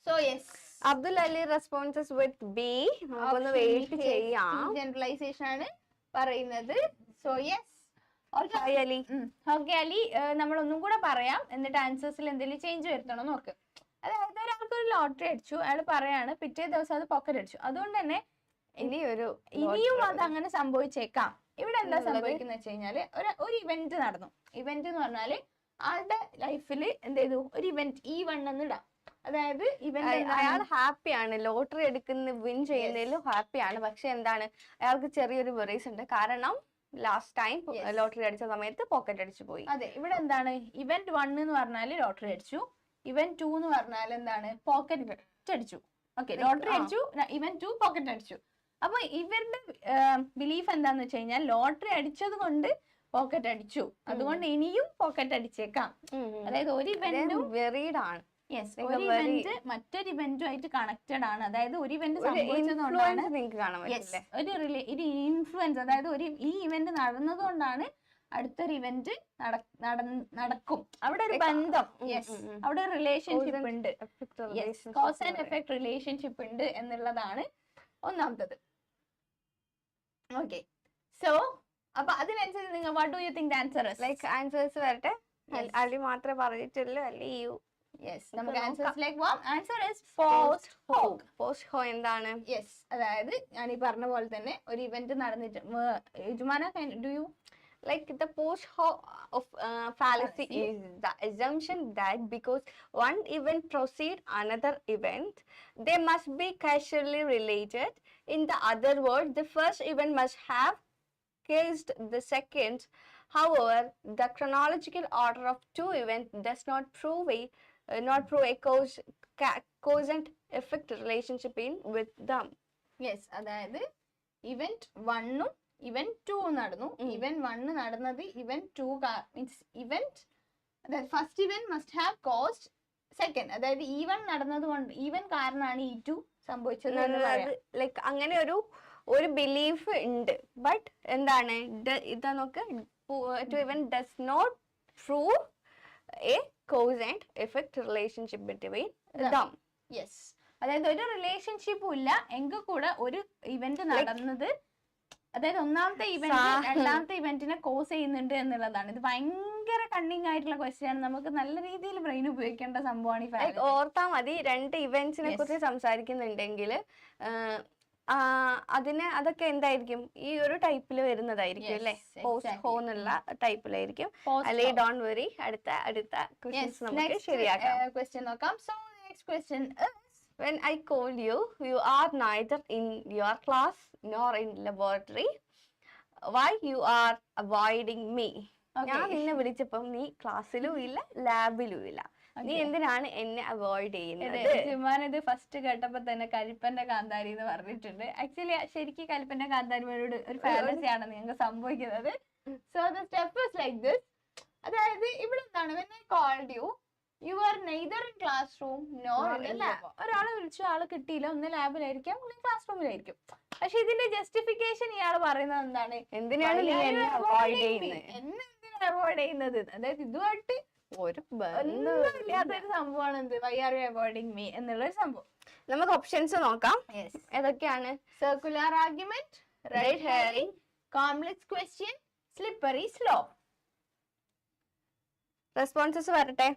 So yes, Abdul Ali responses with B. നമുക്കൊന്ന് വെയിറ്റ് ചെയ്യാം. ജനറലൈസേഷൻ ആണ് പറയുന്നത്. So yes, okay Ali. Okay Ali, നമ്മൾ ഒന്നും കൂടെ പറയാം, എന്നിട്ട് ആൻസേഴ്സിൽ എന്തെങ്കിലും ചേഞ്ച് വരുത്തണം നോക്ക്. അതായത് ഒരാൾക്ക് ഒരു ലോട്ടറി അടിച്ചു, അയാൾ പറയാണ് പിറ്റേ ദിവസം അത് പോക്കറ്റ് അടിച്ചു. അതുകൊണ്ട് തന്നെ ഇനിയും അത് അങ്ങനെ സംഭവിച്ചേക്കാം. ഇവിടെ എന്താ സംഭവിക്കുന്ന വെച്ച് കഴിഞ്ഞാല് ഒരു ഇവന്റ് നടന്നു. ഇവന്റ് എന്ന് പറഞ്ഞാല് ആളുടെ ലൈഫിൽ എന്ത് ചെയ്തു, ഒരു ഇവന്റ് E1 എന്ന് ഇടാം. അതായത് അയാൾ ഹാപ്പിയാണ്, ലോട്ടറി എടുക്കുന്ന വിൻ ചെയ്യുന്നതിൽ ഹാപ്പിയാണ്. പക്ഷെ എന്താണ്, അയാൾക്ക് ചെറിയൊരു വെറീസ് ഉണ്ട്. കാരണം ലാസ്റ്റ് ടൈം ലോട്ടറി അടിച്ച സമയത്ത് പോക്കറ്റ് അടിച്ചു പോയി. അതെ, ഇവിടെ എന്താണ്, ഇവന്റ് 1 എന്ന് പറഞ്ഞാല് ലോട്ടറി അടിച്ചു, ഇവന്റ് 2 എന്ന് പറഞ്ഞാൽ എന്താണ്, പോക്കറ്റ് അടിച്ചു. ഓക്കെ, ലോട്ടറി അടിച്ചു, ഇവന്റ് 2 പോക്കറ്റ് അടിച്ചു. അപ്പൊ ഇവരുടെ ബിലീഫ് എന്താന്ന് വെച്ച് കഴിഞ്ഞാൽ ലോട്ടറി അടിച്ചത് കൊണ്ട് പോക്കറ്റ് അടിച്ചു, അതുകൊണ്ട് ഇനിയും പോക്കറ്റ് അടിച്ചേക്കാം. അതായത് ഒരു ഇവന്റും വെറീഡ് ആണ്. യെസ്, ഒരു ഇവന്റ് മറ്റൊരു ഇവന്റുമായിട്ട് കണക്റ്റഡ് ആണ്. അതായത് ഒരു ഇവന്റ് സംഭവിച്ചതുകൊണ്ടാണ് ഒരു ഇൻഫ്ലുവൻസ്, അതായത് ഈ ഇവന്റ് നടന്നതുകൊണ്ടാണ് അടുത്തൊരു ഇവന്റ് നടക്കും. അവിടെ ഒരു ബന്ധം, യെസ്, അവിടെ ഒരു റിലേഷൻഷിപ്പ് ഉണ്ട്, കോസ് ആൻഡ് എഫക്ട് റിലേഷൻഷിപ്പ് ഉണ്ട് എന്നുള്ളതാണ് ഒന്നാമത്തത്. ഓക്കെ, സോ അപ്പൊ അതിനനുസരിച്ച് നിങ്ങൾ what do you think the answer is? Like answers വരട്ടെ, അല്ലി മാത്രമേ പറഞ്ഞിട്ടുള്ളൂ, അല്ലെ യു? യെസ്, നമുക്ക് ആൻസേഴ്സിലേക്ക് പോവാം. Answer is post ഹോക്. പോസ്റ്റ് ഹോ എന്താണ്? യെസ്, അതായത് ഞാൻ ഈ പറഞ്ഞ പോലെ തന്നെ ഒരു ഇവന്റ് നടന്നിട്ട്, യുജുമാന, do you like the post of fallacy is the assumption that because one event proceed another event, they must be causally related. In the other words, the first event must have caused the second. However, the chronological order of two events does not prove a cause and effect relationship in with them. Yes, അതായത് event 1 event 2 നടന്നു. Event 1 നടന്നത് event 2 means event, അതായത് first event must have caused second, അതായത് even നടന്നത് കൊണ്ട് even കാരണമാണ് E2 സംഭവിച്ചത്. Like അങ്ങനെ ഒരു ഒരു ബിലീഫ് ഉണ്ട്, ബട്ട് എന്താണ് ഇതാ നോക്ക്, two even does not prove a cause and effect relationship between them. Yes, അതായത് ഒരു റിലേഷൻഷിപ്പും ഇല്ല എങ്കിൽ കൂടെ ഒരു ഇവന്റ് നടന്നത്, അതായത് ഒന്നാമത്തെ ഇവന്റ് രണ്ടാമത്തെ ഇവന്റിനെ കോസ് ചെയ്യുന്നുണ്ട് എന്നുള്ളതാണ്. ഇത് ഭയങ്കര കണ്ണിങ് ആയിട്ടുള്ള ക്വസ്റ്റ്യൻ ആണ്. നമുക്ക് നല്ല രീതിയിൽ ബ്രെയിൻ ഉപയോഗിക്കേണ്ട സംഭവമാണ് ഈ ഓർത്താ മതി. രണ്ട് ഇവന്റ്സിനെ കുറിച്ച് സംസാരിക്കുന്നുണ്ടെങ്കിൽ അതൊക്കെ എന്തായിരിക്കും, ഈ ഒരു ടൈപ്പിൽ വരുന്നതായിരിക്കും അല്ലെ, പോസ്റ്റ് ഹോ എന്നുള്ള ടൈപ്പിലായിരിക്കും. അല്ലെ ഡോണ്ട് വെറി, അടുത്ത ക്വസ്റ്റ്യൻസ് നമുക്ക് ശരിയാക്കാം. ക്വസ്റ്റ്യൻ നോക്കാം. So next question when I called you, you are neither in your class nor in laboratory. Why you are avoiding me? ഞാൻ നിന്നെ വിളിച്ചപ്പം നീ ക്ലാസ്സിലും ഇല്ല ലാബിലും ഇല്ല, നീ എന്തിനാണ് എന്നെ അവോയ്ഡ് ചെയ്യുന്നത്? ജുമാനത് ഫസ്റ്റ് കേട്ടപ്പോ തന്നെ കലിപ്പന്റെ കാന്താരി എന്ന് പറഞ്ഞിട്ടുണ്ട്. ആക്ച്വലി ശരിക്കും കലിപ്പന്റെ കാന്താരിമാരോട് ഒരു ഫാലസി ആണ് നിങ്ങൾക്ക് സംഭവിക്കുന്നത്. So the step is like this. അതായത് ഇവിടെ എന്താണ്, when I called you, you are neither in classroom nor in lab. ഒരാളെ വിളിച്ചു, ആള് കിട്ടിയില്ല, ഒന്ന് ലാബിലായിരിക്കാം അല്ലെങ്കിൽ ക്ലാസ് റൂമിലായിരിക്കും. പക്ഷെ ഇതിന്റെ ജസ്റ്റിഫിക്കേഷൻ ഇയാൾ പറയുന്നത് എന്താണ്, എന്തിനാണ് നീ എന്നെ അവോയ്ഡ് ചെയ്യുന്നത്, എന്നെ എന്തിനാണ് അവോയ്ഡ് ചെയ്യുന്നത്? അതായത് ഇതുമായിട്ട് ഒരു ബന്ധമില്ലാത്തൊരു സംഭവമാണ് എന്ത്, why are you avoiding me എന്നുള്ള ഒരു സംഭവം. നമുക്ക് ഓപ്ഷൻസ് നോക്കാം. ഏതൊക്കെയാണ്? Circular argument, red hiring, complex question, slippery slope. Responses വരട്ടെ.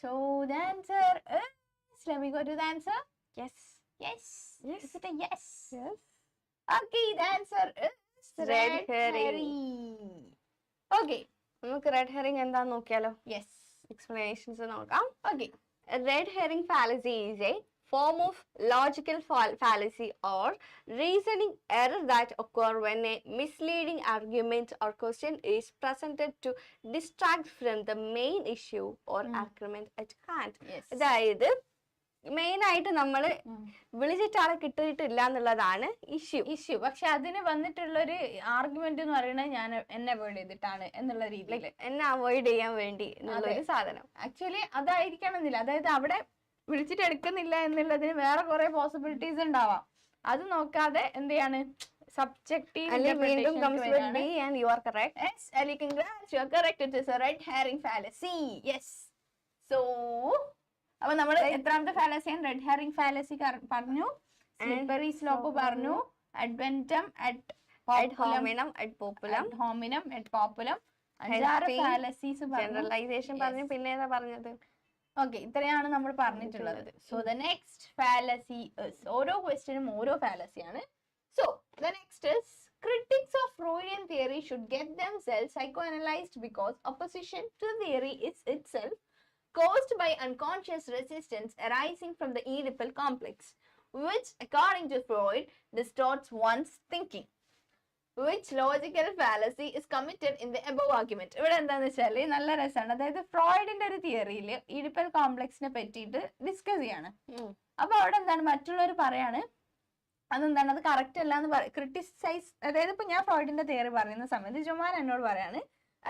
So the answer is, let me go to the answer. Yes. Yes. Yes. Is it a yes? Yes. Okay, the answer is Red herring. Okay. നമുക്ക് red herring എന്താന്ന് നോക്കിയാലോ? Yes. Explanations നോക്കാം. Okay. Red herring fallacy is a form of logical fallacy or reasoning error that occur when a misleading argument or question is presented to distract from the main issue or argument at hand. Yes. അതായത് main ആയിട്ട് നമ്മൾ വിളിച്ചിട്ട് ആളെ കിട്ടിയിട്ടില്ല എന്നുള്ളതാണ് issue. പക്ഷെ അതിന് വന്നിട്ടുള്ള ഒരു ആർഗ്യുമെന്റ് എന്ന് പറയുന്നത് ഞാൻ എന്നെ അവോയ്ഡ് ചെയ്തിട്ടാണ് എന്നുള്ള രീതിയിൽ, എന്നെ അവോയ്ഡ് ചെയ്യാൻ വേണ്ടി എന്നുള്ളൊരു സാധനം. ആക്ച്വലി അതായിരിക്കണം എന്നില്ല. അതായത് അവിടെ വിളിച്ചിട്ട് എടുക്കുന്നില്ല എന്നുള്ളതിന് വേറെ കുറെ പോസിബിലിറ്റീസ് ഉണ്ടാവാം. അത് നോക്കാതെ എന്ത് ചെയ്യാണ്, സബ്ജക്റ്റീവ് വീണ്ടും comes with B and you are correct. Yes, Ali, congrats, you are correct. It is a red herring fallacy. Yes. So അപ്പൊ നമ്മൾ എത്രാമത്തെ ഫാലസി? റെഡ് ഹെറിംഗ് ഫാലസി പറഞ്ഞു, സ്ലിപ്പറി സ്ലോപ്പ് പറഞ്ഞു, അഡ്വെന്റം അറ്റ് ഹോമിനം അറ്റ് പോപ്പുലം, അഞ്ചാറ് ഫാലസീസ് ജനറലൈസേഷൻ പറഞ്ഞു. പിന്നെ ഏതാ പറഞ്ഞത്? ഓക്കെ, ഇത്രയാണ് നമ്മൾ പറഞ്ഞിട്ടുള്ളത്. So the next fallacy is, ഓരോ ക്വസ്റ്റ്യനും ഓരോ ഫാലസിയാണ്. So the next is, critics of Freudian theory should get themselves psychoanalyzed because opposition to the theory is itself caused by unconscious resistance arising from the Oedipal complex, which according to Freud distorts one's thinking. Which logical fallacy is committed in the above argument? ഇവിടെ എന്താന്ന് വെച്ചാൽ നല്ല രസമാണ്. അതായത് ഫ്രോയിഡിന്റെ ഒരു തിയറിയിൽ Oedipal കോംപ്ലക്സിനെ പറ്റിയിട്ട് discuss ചെയ്യാണ്. അപ്പൊ അവിടെ എന്താണ്, മറ്റുള്ളവർ പറയാണ് അതെന്താണ്, അത് കറക്റ്റ് അല്ല എന്ന് ക്രിട്ടിസൈസ്. അതായത് ഇപ്പൊ ഞാൻ ഫ്രോയിഡിന്റെ തിയറി പറയുന്ന സമയത്ത് ജുമാൻ എന്നോട് പറയാണ്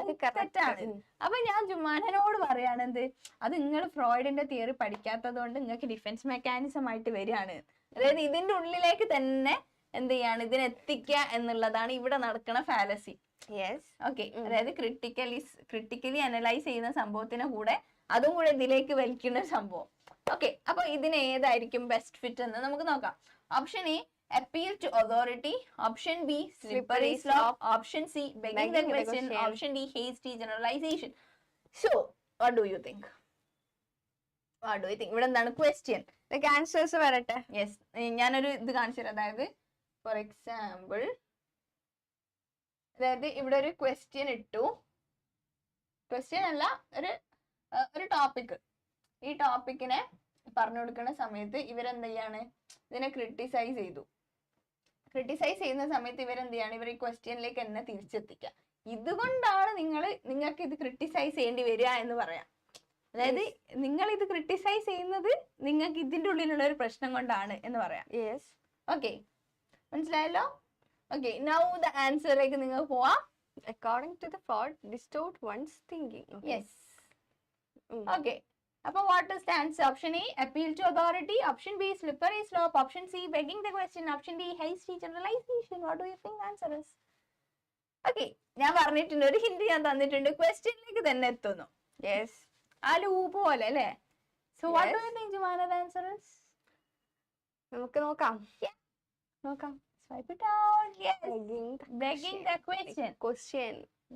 അത് തെറ്റാണ്. അപ്പൊ ഞാൻ ജുമാനോട് പറയാണ് എന്ത്, അത് നിങ്ങൾ ഫ്രോയിഡിന്റെ തിയറി പഠിക്കാത്തത് കൊണ്ട് നിങ്ങൾക്ക് ഡിഫൻസ് മെക്കാനിസം ആയിട്ട് വരികയാണ്. അതായത് ഇതിന്റെ ഉള്ളിലേക്ക് തന്നെ എന്ത് ചെയ്യാണ്, ഇതിനെത്തിക്കുക എന്നുള്ളതാണ് ഇവിടെ നടക്കുന്ന ഫാലസി. യെസ്. ഓക്കെ, അതായത് ക്രിട്ടിക്കലി അനലൈസ് ചെയ്യുന്ന സംഭവത്തിനെ കൂടെ അതും കൂടെ ഇതിലേക്ക് വലിക്കുന്ന സംഭവം. ഓക്കെ, അപ്പൊ ഇതിന് ഏതായിരിക്കും ബെസ്റ്റ് ഫിറ്റ് എന്ന് നമുക്ക് നോക്കാം. Option A, appeal to authority. Option B, slippery slope. Option C, begging the question. Option D, hasty generalization. So what do you think? ഇവിടെ എന്താണ് ക്വസ്റ്റ്യൻ? ആൻസേഴ്സ് വരട്ടെ. യെസ്, ഞാനൊരു ഇത് കാണിച്ചു തരാം. അതായത് ഫോർ എക്സാമ്പിൾ, അതായത് ഇവിടെ ഒരു ക്വസ്റ്റ്യൻ ഇട്ടു. ക്വസ്റ്റ്യൻ അല്ല, ഒരു ടോപ്പിക്. ഈ ടോപ്പിക്കിനെ പറഞ്ഞു കൊടുക്കുന്ന സമയത്ത് ഇവരെന്ത് ചെയ്യാണ്, ഇതിനെ ക്രിട്ടിസൈസ് ചെയ്തു. ക്രിട്ടിസൈസ് ചെയ്യുന്ന സമയത്ത് ഇവരെന്ത് ചെയ്യാണ്, ഇവർ ഈ ക്വസ്റ്റ്യനിലേക്ക് എന്നെ തിരിച്ചെത്തിക്കുക. ഇതുകൊണ്ടാണ് നിങ്ങൾക്ക് ഇത് ക്രിട്ടിസൈസ് ചെയ്യേണ്ടി വരിക എന്ന് പറയാം. അതായത് നിങ്ങൾ ഇത് ക്രിട്ടിസൈസ് ചെയ്യുന്നത് നിങ്ങൾക്ക് ഇതിന്റെ ഉള്ളിലുള്ള ഒരു പ്രശ്നം കൊണ്ടാണ് എന്ന് പറയാം. യെസ്. ഓക്കെ, മനസ്സിലായല്ലോ? ഓക്കെ, നൗ ദ ആൻസറിലേക്ക് നിങ്ങൾക്ക് പോവാം. According to the Freud, distort one's thinking. Yes. Okay. Appa, what is the answer? Option A, appeal to authority. Option B, slippery slope. Option C, begging the question. Option D, hasty generalization. What do you think the answer is? Okay, ഞാൻ പറഞ്ഞിട്ടുണ്ട്, ഒരു hint ഞാൻ തന്നിട്ടുണ്ട്, ക്വസ്റ്റ്യനിലേക്ക് തന്നെ എത്തുന്നു. Yes, ആ loop പോലെ അല്ലേ? So what do you think, Jumana, the answer is? നമുക്ക് നോക്കാം. നോക്കാം. Swipe it out. Yes. Begging the question.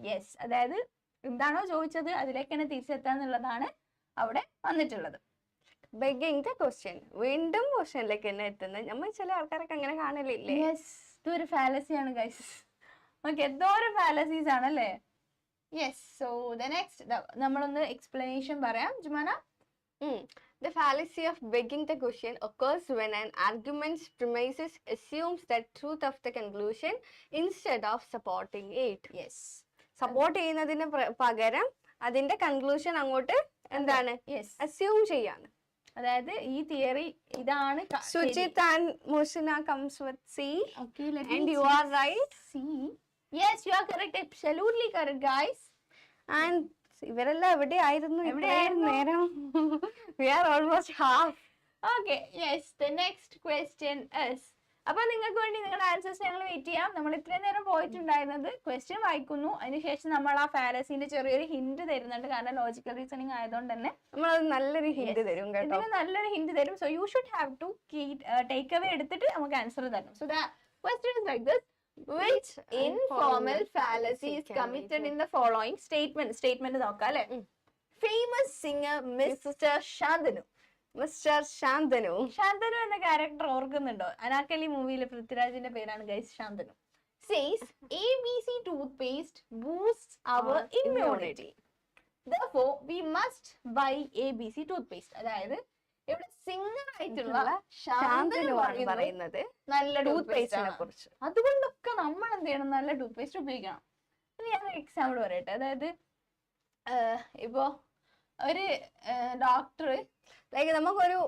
Yes. അതായത് എന്താണോ ചോദിച്ചത് അതിലേക്കാണ് തിരിച്ചെത്താന്നുള്ളതാണ് അവിടെ വന്നിട്ടുള്ളത്. Begging the question. വീണ്ടും ക്വസ്റ്റ്യനിലേക്ക് തന്നെ എത്തുന്നത്. നമ്മൾ ചില ആൾക്കാരൊക്കെ അങ്ങനെ കാണലില്ലേ? യെസ്, ഇതൊരു ഫാലസി ആണ് ഗൈസ്. ഓക്കെ, എന്തോ ഒരു ഫാലസീസ് ആണല്ലേ? യെസ്. സോ ദ നെക്സ്റ്റ് നമ്മളൊന്ന് എക്സ്പ്ലനേഷൻ പറയാം. Jumana, the fallacy of begging the question occurs when an argument's premises assumes the truth of the conclusion instead of supporting it. Yes, support ചെയ്യുന്നതിന് പകരം അതിന്റെ conclusion അങ്ങോട്ട് എന്താണ് അസ്യൂം ചെയ്യാണ്. അതായത് ഈ തിയറി ഇതാണ്. Sujit and Mohsina comes with C. Okay, and you are right. C. Yes, you are correct. Absolutely correct, guys. And ഇവരെല്ലാം എവിടെയായിരുന്നു നേരം? We are almost half. Okay, yes. The next question is, അപ്പൊ നിങ്ങൾക്ക് വേണ്ടി നിങ്ങളുടെ answers ഞങ്ങൾ wait ചെയ്യാം. നമ്മൾ ഇത്രയും നേരം പോയിട്ടുണ്ടായിരുന്നത് ക്വസ്റ്റ്യൻ വായിക്കുന്നു, അതിനുശേഷം നമ്മൾ ആ ഫാലസിന്റെ ചെറിയൊരു ഹിന്റ് തരുന്നുണ്ട്. കാരണം ലോജിക്കൽ റീസണിങ് ആയതുകൊണ്ട് തന്നെ നമ്മൾ നല്ലൊരു ഹിന്റ് തരും കേട്ടോ. ഇതിന് നല്ലൊരു ഹിന്റ് തരും. So you should have to take away എടുത്തിട്ട് നമുക്ക് ആൻസർ തരണം. So the question is like this. Which informal fallacy is committed in the following statement? Statement നോക്കാം അല്ലെ? Famous singer Mr. Shantanu. Mister Shantanu. Shantanu എന്ന ക്യാരക്ടർ ഓർക്കുന്നുണ്ടോ? അനാർക്കലി മൂവിയിലെ പൃഥ്വിരാജിന്റെ പേരാണ് guys Shantanu. Says ABC toothpaste boosts our immunity. Therefore, we must buy ABC toothpaste. അതായത് ഇവിടെ singer ആയിട്ടുള്ള ശാന്തനു പറയുന്നത് നല്ല ടൂത്ത്പേസ്റ്റിനെ കുറിച്ച്. അതുകൊണ്ടൊക്കെ നമ്മൾ എന്ത് ചെയ്യണം? നല്ല ടൂത്ത്പേസ്റ്റ് ഉപയോഗിക്കണം. ഞാൻ എക്സാമ്പിൾ പറയട്ടെ. അതായത് ഇപ്പോ ഒരു ഡോക്ടർ, ലൈക്ക് നമുക്കൊരു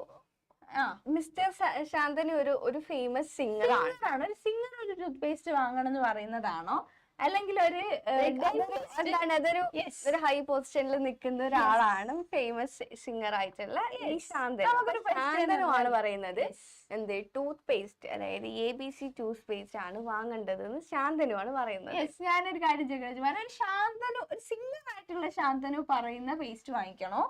മിസ്റ്റർ ശാന്തനു ഒരു ഫേമസ് സിംഗർ ആണ്. ഒരു സിംഗർ ഒരു ടൂത്ത്പേസ്റ്റ് വാങ്ങണം എന്ന് പറയുന്നതാണോ, അല്ലെങ്കിൽ അതൊരു ഹൈ പൊസിഷനിൽ നിൽക്കുന്ന ഒരാളാണ് ഫേമസ് സിംഗർ ആയിട്ടുള്ള ഈ ശാന്തനുമാണ് പറയുന്നത് എന്ത് ടൂത്ത്പേസ്റ്റ്, അതായത് ABC ടൂത്ത്പേസ്റ്റ് ആണ് വാങ്ങേണ്ടതെന്ന് ശാന്തനുമാണ് പറയുന്നത്. ഞാനൊരു കാര്യം ചോദിക്കണം, ഒരു ശാന്തനു, ഒരു സിംഗർ ആയിട്ടുള്ള ശാന്തനു പറയുന്ന പേസ്റ്റ് വാങ്ങിക്കണോ,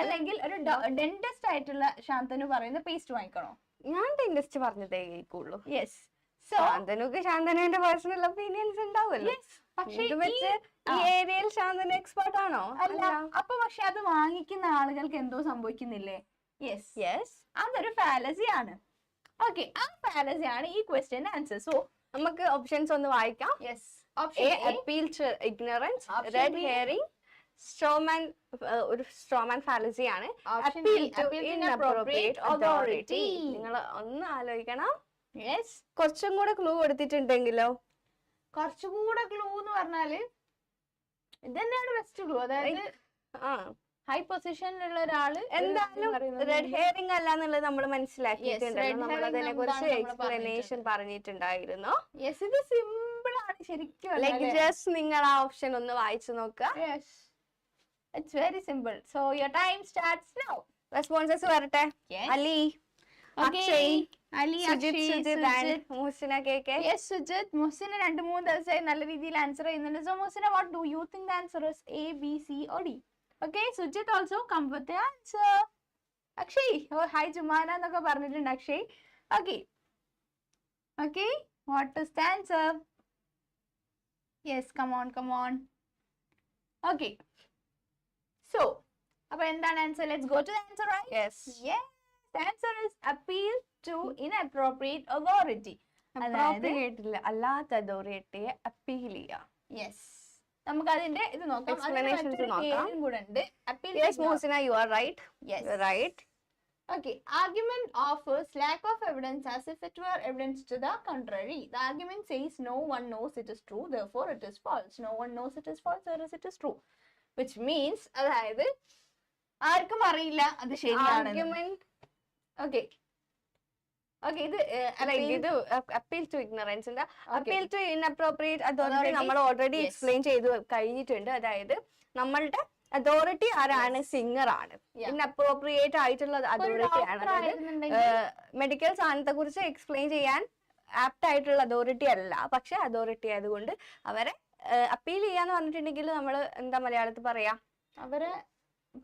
അല്ലെങ്കിൽ ഒരു ഡെന്റിസ്റ്റ് ആയിട്ടുള്ള ശാന്തനു പറയുന്ന പേസ്റ്റ് വാങ്ങിക്കണോ? ഞാൻ ഡെന്റിസ്റ്റ് പറഞ്ഞതേ കേൾക്കുള്ളൂ. യെസ്. ശാന്തനുക്ക് ശാന്തനുവിന്റെ പേഴ്സണൽ ഒപ്പീനിയൻസ് ഉണ്ടാവുമല്ലോ. പക്ഷേ ഈ ഏരിയയിൽ ശാന്തനു എക്സ്പെർട്ട് ആണോ? അല്ല. അപ്പൊ പക്ഷെ അത് വാങ്ങിക്കുന്ന ആളുകൾക്ക് എന്തോ സംഭവിക്കുന്നില്ലേ? യെസ്, അതൊരു ഫാലസി ആണ്. ഓക്കെ, ആ ഫാലസി ആണ് ഈ ക്വസ്റ്റ്യന്റെ ആൻസർ. സോ നമുക്ക് ഓപ്ഷൻസ് ഒന്ന് വായിക്കാം. Yes. A, appeal to ignorance. Red herring, strawman, ഒരു strawman fallacy ആണ്. Appeal to inappropriate authority. നിങ്ങൾ ഒന്ന് ആലോചിക്കണം. യെസ്. കുറച്ചും കൂടെ ക്ലൂ കൊടുത്തിട്ടുണ്ടെങ്കിലോ? കുറച്ചുകൂടെ ക്ലൂ എന്ന് പറഞ്ഞാല് ഇതന്നെയാണ് ബെസ്റ്റ് ക്ലൂ. അതായത് ഹൈ പൊസിഷനിലുള്ള ഒരാള് എന്തായാലും റെഡ് ഹെയറിംഗ് അല്ല എന്നുള്ളത് നമ്മൾ മനസ്സിലാക്കിയിട്ടുണ്ടല്ലോ. നമ്മൾ അതിനെ കുറിച്ച് എക്സ്പ്ലനേഷൻ പറഞ്ഞിട്ടുണ്ടായിരുന്നു. യെസ്, ഇത് സിമ്പിൾ ആണ് ശരിക്കും. ലൈക്ക് ജസ്റ്റ് നിങ്ങൾ ആ ഓപ്ഷൻ ഒന്ന് വായിച്ചു നോക്കുക. Yes, it's very simple. So your time starts now. Responses വരട്ടെ. അലി, അക്ഷയ്, അലി, സുജിത് ആൻഡ് മുഹ്സിന കേക്കെ. യെസ്, സുജിത്. മുഹ്സിന 2-3 ദിവസമായി നല്ല രീതിയിൽ ആൻസർ ചെയ്യുന്നുണ്ട്. So Muhsina, what do you think the answer is? A, B, C or D? Okay, Sujit also come with the answer. Akshay, oh hi Jumana എന്നൊക്കെ പറഞ്ഞിട്ടുണ്ട് Akshay. Okay, what is the answer? Yes, come on. Okay, so അപ്പൊ എന്താണ് answer? Let's go to the answer, right? Yes. The answer is appeal to inappropriate authority. അല്ലാത്ത അതോറിറ്റിയെ appeal ചെയ്യാം. Yes, നമുക്ക് അതിന്റെ ഇത് നോക്കാം. എക്സ്പ്ലനേഷൻസ് നോക്കാം. Yes, Mohsina, you are right. Yes, you are right. Okay, argument offers lack of evidence as if it were evidence to the contrary. The argument says no one knows it is true, therefore it is false. No one knows it is false, whereas it is true. Which means, അതായത് ആർക്കും അറിയില്ല അത് ശരിയാണ്. Okay, ഇത് appeal to ignorance. Appeal to inappropriate authority നമ്മൾ already explain ചെയ്തു കഴിഞ്ഞിട്ടുണ്ട്. അതായത് നമ്മളുടെ അതോറിറ്റി ആരാണ്? സിംഗർ ആണ്. ഇൻഅപ്രോപ്രിയേറ്റ് ആയിട്ടുള്ള അതോറിറ്റി ആണ്. മെഡിക്കൽ സാധനത്തെ കുറിച്ച് എക്സ്പ്ലെയിൻ ചെയ്യാൻ ആപ്റ്റ് ആയിട്ടുള്ള അതോറിറ്റി അല്ല. പക്ഷെ അതോറിറ്റി ആയതുകൊണ്ട് അവരെ അപ്പീൽ ചെയ്യാന്ന് പറഞ്ഞിട്ടുണ്ടെങ്കിൽ നമ്മൾ എന്താ മലയാളത്തിൽ പറയാ, അവരെ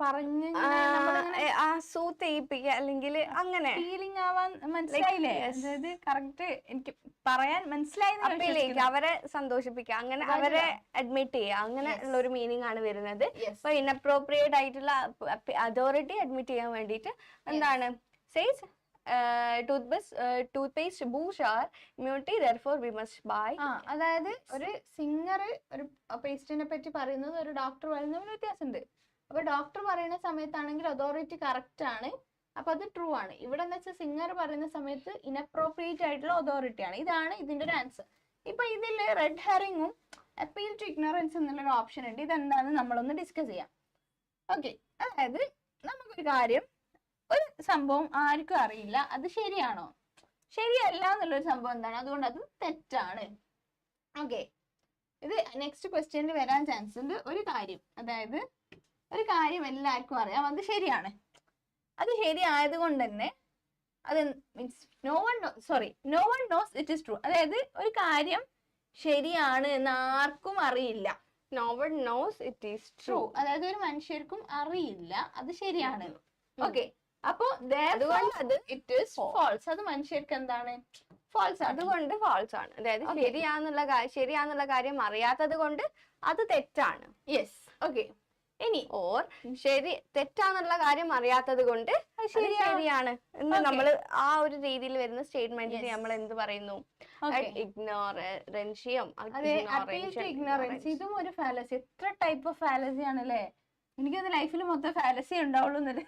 പറഞ്ഞ് സൂത്ത് ചെയ്യിപ്പിക്കുക അല്ലെങ്കിൽ അങ്ങനെ ഫീലിംഗ് ആവാൻ. മനസ്സിലായില്ലേ? അതായത് കറക്റ്റ് എനിക്ക് പറയാൻ മനസ്സിലായി. അവരെ സന്തോഷിപ്പിക്കുക, അങ്ങനെ അവരെ അഡ്മിറ്റ് ചെയ്യുക, അങ്ങനെ ഉള്ള ഒരു മീനിങ് ആണ് വരുന്നത്. അപ്പൊ ഇൻഅപ്രോപ്രിയേറ്റ് ആയിട്ടുള്ള അതോറിറ്റി അഡ്മിറ്റ് ചെയ്യാൻ വേണ്ടിയിട്ട് എന്താണ് says toothpaste boosts our immunity, therefore we must buy. അതായത് ഒരു സിംഗർ ഒരു പേസ്റ്റിനെ പറ്റി പറയുന്നത് ഒരു ഡോക്ടർ പറയുന്നതിന് വ്യത്യാസമുണ്ട്. അപ്പൊ ഡോക്ടർ പറയുന്ന സമയത്താണെങ്കിൽ അതോറിറ്റി കറക്റ്റ് ആണ്, അപ്പൊ അത് ട്രൂ ആണ്. ഇവിടെ എന്ന് വെച്ചാൽ സിംഗർ പറയുന്ന സമയത്ത് ഇൻഅപ്രോപ്രിയേറ്റ് ആയിട്ടുള്ള അതോറിറ്റി ആണ്. ഇതാണ് ഇതിന്റെ ഒരു ആൻസർ. ഇപ്പൊ ഇതിൽ റെഡ് ഹെറിങ്ങും അപ്പീൽ ടു ഇഗ്നോറൻസ് എന്നുള്ളൊരു ഓപ്ഷൻ ഉണ്ട്. ഇതെന്താണെന്ന് നമ്മളൊന്ന് ഡിസ്കസ് ചെയ്യാം. ഓക്കെ, അതായത് നമുക്കൊരു കാര്യം, ഒരു സംഭവം ആർക്കും അറിയില്ല, അത് ശരിയാണോ ശരിയല്ല എന്നുള്ളൊരു സംഭവം എന്താണ്, അതുകൊണ്ട് അത് തെറ്റാണ്. ഓക്കെ, ഇത് നെക്സ്റ്റ് ക്വസ്റ്റ്യനിൽ വരാൻ ചാൻസ് ഉണ്ട്. ഒരു കാര്യം, അതായത് ഒരു കാര്യം എല്ലാവർക്കും അറിയാം, അത് ശരിയാണ്. അത് ശരിയായത് കൊണ്ട് തന്നെ അത് means no one knows it is true. അതായത് ഒരു കാര്യം ശരിയാണ് എന്ന് ആർക്കും അറിയില്ല. No one knows it is true. അതായത് ഒരു മനുഷ്യർക്കും അറിയില്ല അത് ശരിയാണ്. ഓക്കെ, അപ്പൊ ഇറ്റ് ഈസ് ഫാൾസ്. അത് മനുഷ്യർക്ക് എന്താണ്? ഫാൾസ്. അതുകൊണ്ട് ഫാൾസ് ആണ്. അതായത് ശരിയാന്നുള്ള കാര്യം അറിയാത്തത് കൊണ്ട് അത് തെറ്റാണ്. യെസ്. ഓക്കെ, ഇനി ഓർ തെറ്റാന്നുള്ള കാര്യം അറിയാത്തത് കൊണ്ട് ശരിയാണ് എന്ന് നമ്മൾ ആ ഒരു രീതിയിൽ വരുന്ന സ്റ്റേറ്റ്മെന്റിന് നമ്മൾ എന്ത് പറയുന്നു? ഇഗ്നോറൻഷ്യം. ഇഗ്നോറൻസ് ഇതും ഒരു ഫാലസി. എത്ര ടൈപ്പ് ഓഫ് ഫാലസി ആണല്ലേ? എനിക്കത് ലൈഫിൽ മൊത്തം ഫാലസി ഉണ്ടാവുള്ളൂ എന്നൊരു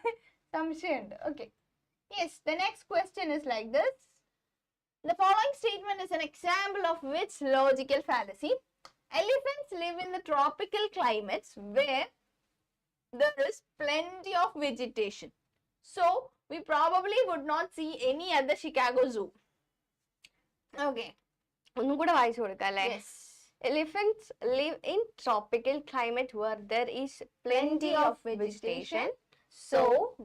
സംശയമുണ്ട്. Okay, yes. The next question is like this. The following statement is an example of which logical fallacy? Elephants live in the tropical climates where there is plenty of vegetation. So, we probably would not see any at the Chicago Zoo. Okay. ഒന്നും കൂടെ വായിച്ചു കൊടുക്കാം അല്ലേ? Yes. Elephants live in tropical climate where there is plenty of vegetation. So,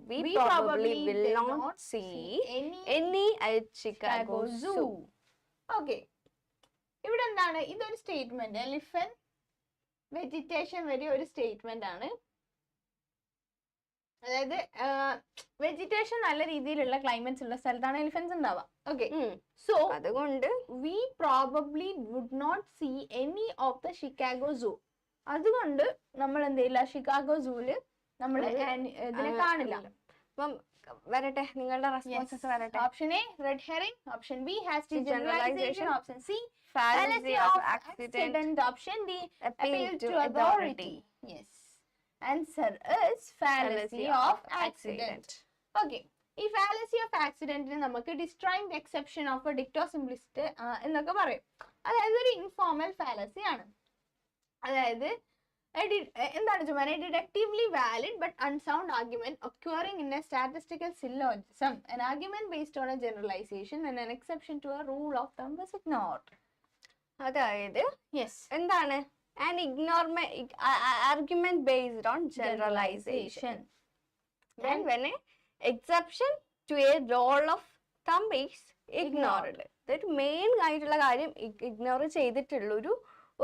we probably will not see any at Chicago Zoo. Okay. ഇവിടെ എന്താണ്? ഇതൊരു statement. Elephant vegetation വരെ ഒരു സ്റ്റേറ്റ്മെന്റ് ആണ്. അതായത് വെജിറ്റേഷൻ നല്ല രീതിയിലുള്ള ക്ലൈമറ്റ്സ് ഉള്ള സ്ഥലത്താണ് എലിഫന്റ്സ് ഉണ്ടാവുക. ഓക്കെ, സോ അതുകൊണ്ട് we probably would not see any of the Chicago zoo. അതുകൊണ്ട് നമ്മൾ എന്ത് ചെയ്യില്ല, ഷിക്കാഗോ സൂല് നമ്മൾ ഇതിനെ കാണില്ല. അപ്പം വരട്ടെ, നിങ്ങളുടെ റെസ്പോൺസസ് വരട്ടെ. Option A red herring, option B hasty generalization, option C fallacy of accident, option D appeal to authority. Yes, answer is fallacy of accident. Okay, ഈ fallacy of accident നമുക്ക് destroying the exception of a dicto simplist എന്നൊക്കെ പറയും. അതായത് ഒരു informal fallacy ആണ്. അതായത് എന്താണ് ചുമ്മാ deductively valid but unsound argument occurring in a statistical syllogism, an argument based on a generalization and an exception to a rule of thumb is ignored. അതായത് yes, എന്താണ് an argument based on generalization, then when a exception to a rule of thumb is ignored. അതായത് main ആയിട്ടുള്ള കാര്യം ignore ചെയ്തിട്ടുള്ള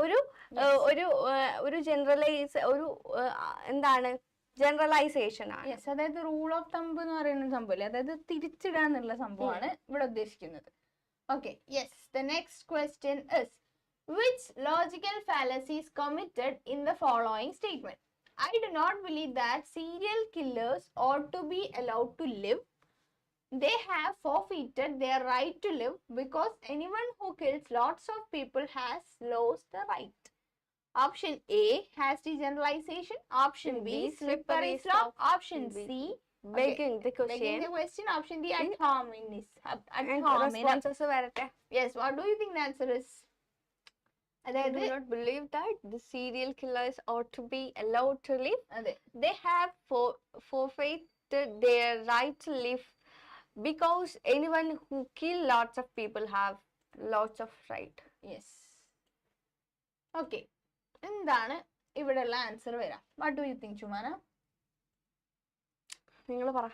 ഒരു എന്താണ് generalisation ആണ്. Yes, അതായത് റൂൾ ഓഫ് തമ്പ് എന്ന് പറയുന്ന സംഭവം, അതായത് തിരിച്ചിടാന്നുള്ള സംഭവമാണ് ഇവിടെ ഉദ്ദേശിക്കുന്നത്. Okay, yes, the next question is, which logical fallacy is committed in the following statement? I do not believe that serial killers ought to be allowed to live. They have forfeited their right to live because anyone who kills lots of people has lost the right. Option A, hasty generalization. Option B, slippery slope. Option C, begging the question. Option D, ad hominem. Responses വരട്ടെ. Yes, what do you think the answer is? I do not believe that the serial killers ought to be allowed to live. They have forfeited their right to live because anyone who kill lots of people have lots of right. Yes. Okay. എന്താണ് ഇവിടെയുള്ള answer വരാം. What do you think Jumana? നിങ്ങൾ പറ.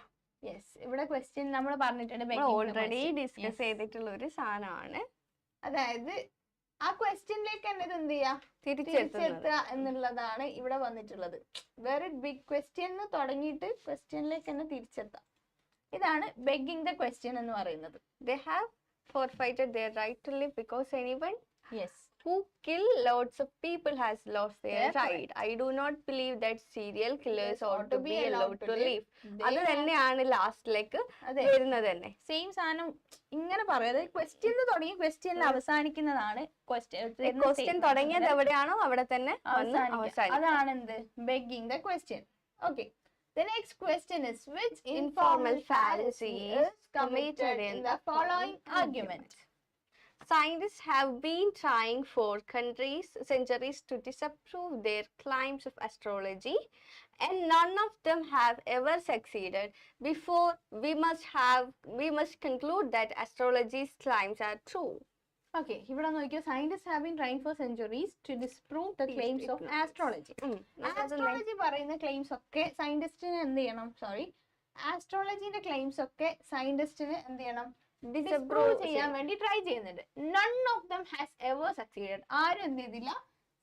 Yes, ഇവിടെ question നമ്മൾ പറഞ്ഞിട്ടുണ്ട്, already discuss ചെയ്തിട്ടുള്ള ഒരു സാധനമാണ്. അതായത് ആ ക്വസ്റ്റ്യനിലേക്ക് തന്നെ എന്ത് ചെയ്യാ, തിരിച്ചെത്തുക എന്നുള്ളതാണ് ഇവിടെ വന്നിട്ടുള്ളത്. വെരി ബിഗ് ക്വസ്റ്റ്യൻ തുടങ്ങിയിട്ട് ക്വസ്റ്റ്യനിലേക്ക് തന്നെ തിരിച്ചെത്താം. ഇതാണ് begging the question എന്ന് പറയുന്നത്. They have forfeited their right to live because anyone yes who kill lots of people has lost their right. I do not believe that serial killers ought to be allowed to live. അത് തന്നെയാണ് ലാസ്റ്റിലേക്ക് വരുന്നത് തന്നെ. Same സാധനം ഇങ്ങനെ പറയാതെ question തുടങ്ങി ക്വസ്റ്റ്യനിൽ അവസാനിക്കുന്നതാണ്. Question തുടങ്ങിയത് എവിടെയാണോ അവിടെ തന്നെ അവസാനിക്കും. അതാണ് എന്ത് begging the question. Okay. The next question is, which informal fallacy is committed in the following argument? Scientists have been trying for centuries to disprove their claims of astrology, and none of them have ever succeeded. Before we must conclude that astrology's claims are true. Okay, ഇവിടെ നോക്കിയോ, scientists have been trying for centuries to disprove the claims of astrology. Astrology പറയുന്ന claims ഒക്കെ സയന്റിസ്റ്റിന് എന്ത് ചെയ്യണം, ആസ്ട്രോളജിന്റെ claims ഒക്കെ സയന്റിസ്റ്റിന് എന്ത് ചെയ്യണം, disprove ചെയ്യാൻ വേണ്ടി ട്രൈ ചെയ്യുന്നുണ്ട്. None of them has ever succeeded. ആരും എന്ത് ചെയ്തില്ല,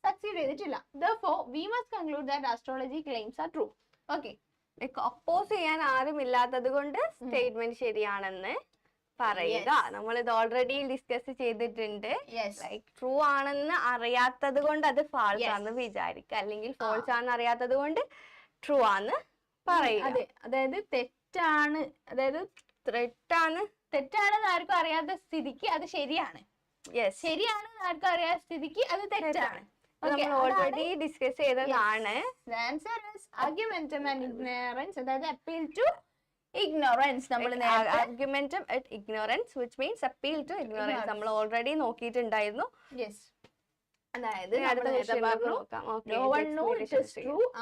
സക്സീഡ് ചെയ്തിട്ടില്ല. Therefore, we must conclude that astrology claims are true. Okay. Oppose ചെയ്യാൻ ആരും ഇല്ലാത്തത് കൊണ്ട് സ്റ്റേറ്റ്മെന്റ് ശരിയാണെന്ന് പറയുക. നമ്മൾ ഇത് ഓൾറെഡി ഡിസ്കസ് ചെയ്തിട്ടുണ്ട്. ലൈക്ക് ട്രൂ ആണെന്ന് അറിയാത്തത് കൊണ്ട് അത് ഫാൾസ് ആണെന്ന് വിചാരിക്കുക, അല്ലെങ്കിൽ ഫോൾസ് ആണെന്ന് അറിയാത്തത് കൊണ്ട് ട്രൂ ആണെന്ന് പറയുക. അതായത് തെറ്റാണ്, അതായത് തെറ്റാണെന്ന് ആർക്കും അറിയാത്ത സ്ഥിതിക്ക് അത് ശരിയാണ്, ശരിയാണെന്ന് ആർക്കും അറിയാത്ത സ്ഥിതിക്ക് അത് തെറ്റാണ്. നമ്മൾ ഓൾറെഡി ഡിസ്കസ് ചെയ്തതാണ്. Answer is argumentum ad ignorance, അതായത് appeal to ignorance. argumentum at ignorance, which means appeal to ignorance. നമ്മൾ ഓൾറെഡി നോക്കിയിട്ടുണ്ടായിരുന്നു. അതായത്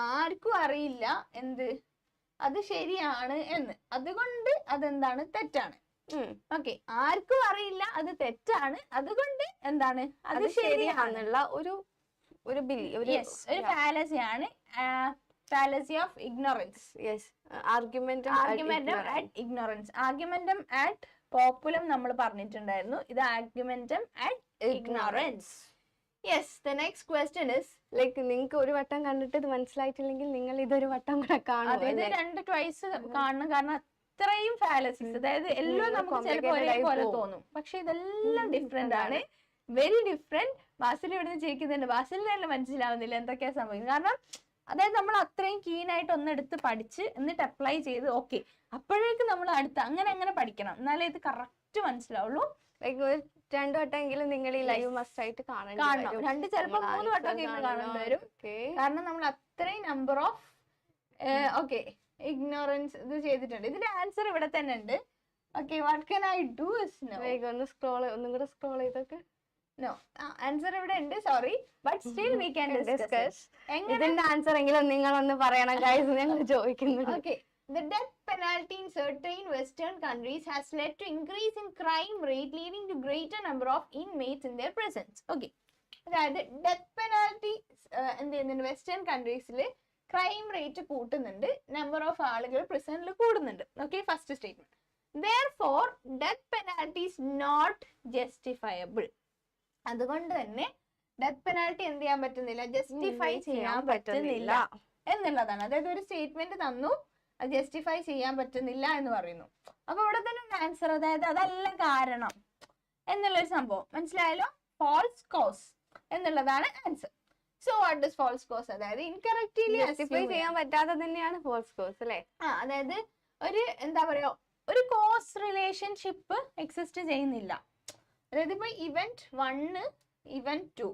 ആർക്കും അറിയില്ല എന്ത് അത് ശരിയാണ് എന്ന്, അതുകൊണ്ട് അതെന്താണ്, തെറ്റാണ്. ഓക്കെ, ആർക്കും അറിയില്ല അത് തെറ്റാണ്, അതുകൊണ്ട് എന്താണ് അത് ശരിയാണെന്നുള്ള ഒരു ഫാലസിയാണ് fallacy of ignorance. Yes, argumentum at ignorance. Argumentum at populum നമ്മൾ പറഞ്ഞിട്ടുണ്ടായിരുന്നു. ഇത് argumentum at ignorance. Yes, the next question is, like നിങ്ങൾക്ക് ഒരു വട്ടം കണ്ടിട്ട് ഇത് മനസ്സിലായിട്ടില്ലെങ്കിൽ നിങ്ങൾ ഇതൊരു വട്ടം കൂടെ കാണും. അതായത് 2 twice കാണണം, കാരണം അത്രയും fallacies, അതായത് എല്ലാം നമുക്ക് ചിലപ്പോൾ ഒരേപോലെ തോന്നും, പക്ഷെ ഇതെല്ലാം ഡിഫറെന്റ് ആണ്, വെരി ഡിഫറെന്റ്. ബാസിൽ ഇവിടുന്ന് ജയിക്കുന്നുണ്ട്, ബാസിൽ തന്നെ മനസ്സിലാവുന്നില്ല എന്തൊക്കെയാ സംഭവിക്കുന്നത്. കാരണം അതായത് നമ്മൾ അത്രയും കീനായിട്ട് ഒന്നെടുത്ത് പഠിച്ച് എന്നിട്ട് അപ്ലൈ ചെയ്ത് ഓക്കെ, അപ്പോഴേക്കും നമ്മൾ അങ്ങനെ പഠിക്കണം, എന്നാലേ ഇത് കറക്റ്റ് മനസ്സിലാവുള്ളൂ. ലൈക്ക് 2 വട്ടമെങ്കിലും നിങ്ങൾ ഈ ലൈവ് മസ്റ്റ് ആയിട്ട് കാണണം. 2 ചിലപ്പോൾ 3 വട്ടമൊക്കെ കാണേണ്ടി വരും, കാരണം നമ്മൾ അത്രയും നമ്പർ ഓഫ് ഇഗ്നോറൻസ് ഇത് ചെയ്തിട്ടുണ്ട്. ഇതിന്റെ ആൻസർ ഇവിടെ തന്നെ ഉണ്ട്. Okay, what can I do is ഒന്നും കൂടെ സ്ക്രോൾ ചെയ്തൊക്കെ. No, answer ഇവിടെ ഉണ്ട്, sorry, but still we can discuss. ഇതിന്റെ ആൻസർ എങ്കിലും നിങ്ങൾ ഒന്ന് പറയണം ഗൈസ്, ഞങ്ങൾ ചോദിക്കുന്നു. Okay, the death penalty in certain western countries has led to increase in crime rate, leading to greater number of inmates in their prisons. Okay, അതായത് death penalty എന്ത് ചെയ്യുന്നുണ്ട്, വെസ്റ്റേൺ കൺട്രീസിൽ ക്രൈം റേറ്റ് കൂട്ടുന്നുണ്ട്, number of ആളുകൾ പ്രിസണിൽ കൂടുന്നുണ്ട്. Okay, first statement. Therefore, death penalty is not justifiable. അതുകൊണ്ട് തന്നെ ഡെത്ത് പെനാൽറ്റി എന്ത് ചെയ്യാൻ പറ്റുന്നില്ല, ജസ്റ്റിഫൈ ചെയ്യാൻ പറ്റുന്നില്ല എന്നുള്ളതാണ്. അതായത് ഒരു സ്റ്റേറ്റ്മെന്റ് തന്നു, അത് ജസ്റ്റിഫൈ ചെയ്യാൻ പറ്റുന്നില്ല എന്ന് പറയുന്നു. അപ്പൊ ഇവിടെ തന്നെ ആൻസർ, അതായത് അതല്ല കാരണം എന്നുള്ളൊരു സംഭവം മനസ്സിലായല്ലോ. ഫാൾസ് കോസ് എന്നുള്ളതാണ് answer. So what is false cause? അതായത് ഇൻകറക്റ്റ്ലി ജസ്റ്റിഫൈ ചെയ്യാൻ പറ്റാതെ തന്നെയാണ് ഫാൾസ് കോസ് അല്ലേ. അതായത് ഒരു എന്താ പറയാ, ഒരു കോസ് റിലേഷൻഷിപ്പ് എക്സിസ്റ്റ് ചെയ്യുന്നില്ല. അതായത് ഇപ്പൊ ഇവന്റ് 1 ഇവന്റ് 2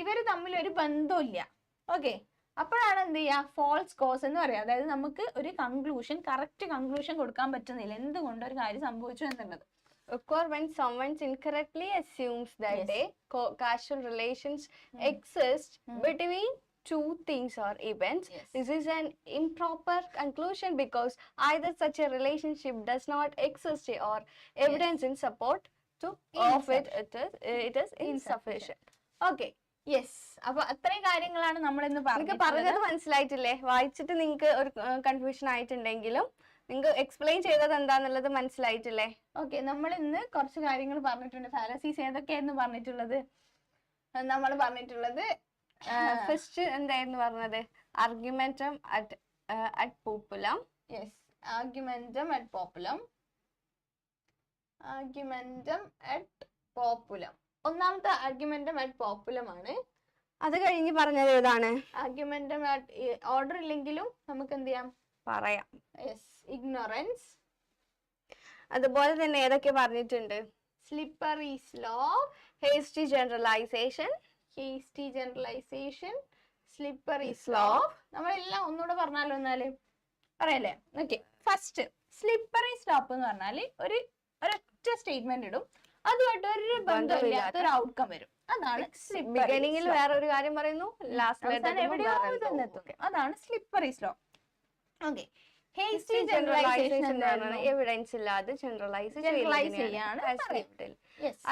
ഇവര് തമ്മിൽ ഒരു ബന്ധമില്ല. ഓക്കെ, അപ്പോഴാണ് എന്ത് ചെയ്യാ, ഫോൾസ് കോസ് എന്ന് പറയാം. അതായത് നമുക്ക് ഒരു കറക്റ്റ് കൺക്ലൂഷൻ കൊടുക്കാൻ പറ്റുന്നില്ല എന്തുകൊണ്ട് ഒരു കാര്യം സംഭവിച്ചു എന്നുള്ളത്. When someone incorrectly assumes that a causal relations exist between 2 things or events, this is an improper conclusion because either such a relationship does not exist or evidence in support of it is insufficient. Okay, yes, അപ്പൊ അത്രയും കാര്യങ്ങളാണ് നമ്മൾ ഇന്ന് നിങ്ങൾക്ക് പറഞ്ഞത് മനസ്സിലായിട്ടില്ലേ? വായിച്ചിട്ട് നിങ്ങൾക്ക് ഒരു കൺഫ്യൂഷൻ ആയിട്ടുണ്ടെങ്കിലും നിങ്ങൾക്ക് എക്സ്പ്ലെയിൻ ചെയ്തത് എന്താന്നുള്ളത് മനസ്സിലായിട്ടില്ലേ? ഓക്കെ, നമ്മൾ ഇന്ന് കുറച്ച് കാര്യങ്ങൾ പറഞ്ഞിട്ടുണ്ട്. ഫാലസീസ് ഏതൊക്കെയായിരുന്നു പറഞ്ഞിട്ടുള്ളത്? നമ്മൾ പറഞ്ഞിട്ടുള്ളത് ഫസ്റ്റ് എന്തായിരുന്നു പറഞ്ഞത്? ആർഗ്യുമെന്റം അറ്റ് പോപ്പുലം. Yes, ആർഗ്യുമെന്റം at പോപ്പുലം. ആർഗ്യുമെന്റം അറ്റ് പോപ്പുലം ഒന്നാമത്തെ ആർഗ്യുമെന്റം അറ്റ് പോപ്പുലം ആണ്. അത് കഴിഞ്ഞ് പറഞ്ഞത് ഏതാണ്? ആർഗ്യുമെന്റം അറ്റ് ഓർഡർ ഇല്ലെങ്കിലും നമുക്ക് എന്ത് ചെയ്യാം, പറയാം. Yes, ignorance. അതുപോലെ തന്നെ ഏതൊക്കെ പറഞ്ഞിട്ടുണ്ട്? Slippery slope, hasty generalization, hasty generalization, slippery slope. നമ്മളെല്ലാം ഒന്നുകൂടെ പറഞ്ഞാലോ എന്നാല് പറയല്ലേ? ഓക്കെ, ഫസ്റ്റ് സ്ലിപ്പറി സ്ലോപ്പ് എന്ന് പറഞ്ഞാല് ഒരൊറ്റ സ്റ്റേറ്റ്മെന്റ് ഇടും, അതുമായിട്ട് ഒരു ബന്ധമില്ലാത്ത ഒരു ഔട്ട്കം വരും. അതാണ് ബിഗിനിങ്ങിൽ വേറൊരു കാര്യം പറയുന്നു, ലാസ്റ്റ് എവിടെയോ അതാണ് slippery slope. Okay, hasty generalization evidence ഇല്ലാതെ ജനറലൈസ് ചെയ്യാണ്.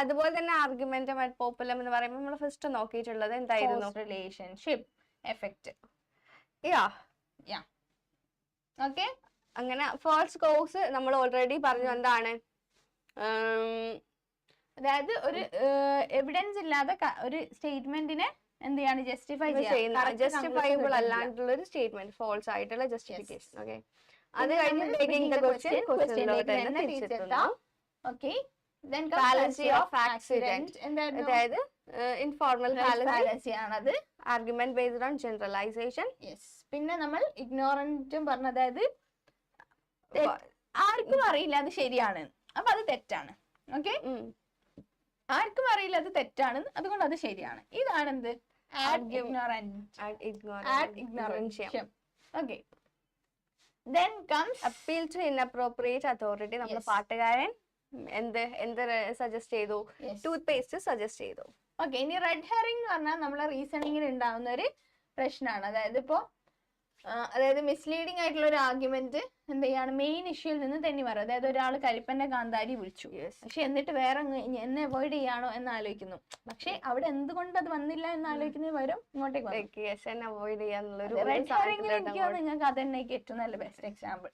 അതുപോലെ തന്നെ ആർഗ്യുമെന്റം അറ്റ് പോപ്പുലം എന്ന് പറയുമ്പോൾ നമ്മൾ ഫസ്റ്റ് നോക്കിയിട്ടുള്ളത് എന്തായിരുന്നു? Relationship effect. ഓക്കെ, അങ്ങനെ ഫേൾസ് കോസ് നമ്മൾ ഓൾറെഡി പറഞ്ഞു. എന്താണ്? അതായത് ഒരു എവിഡൻസ് ഇല്ലാതെ ഒരു സ്റ്റേറ്റ്മെന്റിനെ എന്ത് ചെയ്യാണ്? ജസ്റ്റിഫൈ ചെയ്യുന്ന, ജസ്റ്റിഫൈബിൾ അല്ലാണ്ടുള്ള ഒരു സ്റ്റേറ്റ്മെന്റ്, ഫോൾസ് ആയിട്ടുള്ള ജസ്റ്റിഫിക്കേഷൻ. ഓക്കെ, അത് കഴിഞ്ഞ് മേക്കിംഗ് ദ ക്വസ്റ്റ്യനിലോട്ട് തന്നെ തിരിച്ചെത്തുന്നു. Okay, then fallacy of accident. അതായത് ഇൻഫോർമൽ ഫാലസി ആണത്. Argument based on generalisation. Yes, പിന്നെ നമ്മൾ ഇഗ്നോറന്റും പറഞ്ഞ, അതായത് ആർക്കും അറിയില്ല അത് ശരിയാണ്, അപ്പൊ അത് തെറ്റാണ്. ഓക്കെ, ആർക്കും അറിയില്ല അത് തെറ്റാണ്, അതുകൊണ്ട് അത് ശരിയാണ്. ഇതാണ് എന്ത്? ignorance. Okay, then comes appeal to inappropriate authority. നമ്മൾ പാട്ടുകാരൻ എന്ത് സജസ്റ്റ് ചെയ്തു? ടൂത്ത് പേസ്റ്റ് സജസ്റ്റ് ചെയ്തു. ഓക്കെ, ഇനി റെഡ് ഹെറിംഗ് എന്ന് പറഞ്ഞാൽ നമ്മളെ റീസണിങ്ങിന് ഉണ്ടാവുന്ന ഒരു പ്രശ്നമാണ്. അതായത് ഇപ്പോ മിസ്ലീഡിംഗ് ആയിട്ടുള്ള ഒരു ആർഗ്യുമെന്റ് എന്ത് ചെയ്യാണ്? മെയിൻ ഇഷ്യൂയിൽ നിന്ന് തെന്നി മാറും. അതായത് ഒരാൾ കരിപ്പന്റെ കാന്താരി വിളിച്ചു, പക്ഷെ എന്നിട്ട് വേറെ എന്നെ അവോയ്ഡ് ചെയ്യാണോ എന്ന് ആലോചിക്കുന്നു. പക്ഷെ അവിടെ എന്തുകൊണ്ട് അത് വന്നില്ല എന്ന് ആലോചിക്കുന്നത് വരും ഇങ്ങോട്ടേക്ക് അവോയ്ഡ് ചെയ്യാന്നുള്ളൊരു റെഡ് ഹെറിംഗിൽ എനിക്ക് നിങ്ങൾക്ക് അത് തന്നെ ഏറ്റവും നല്ല best example.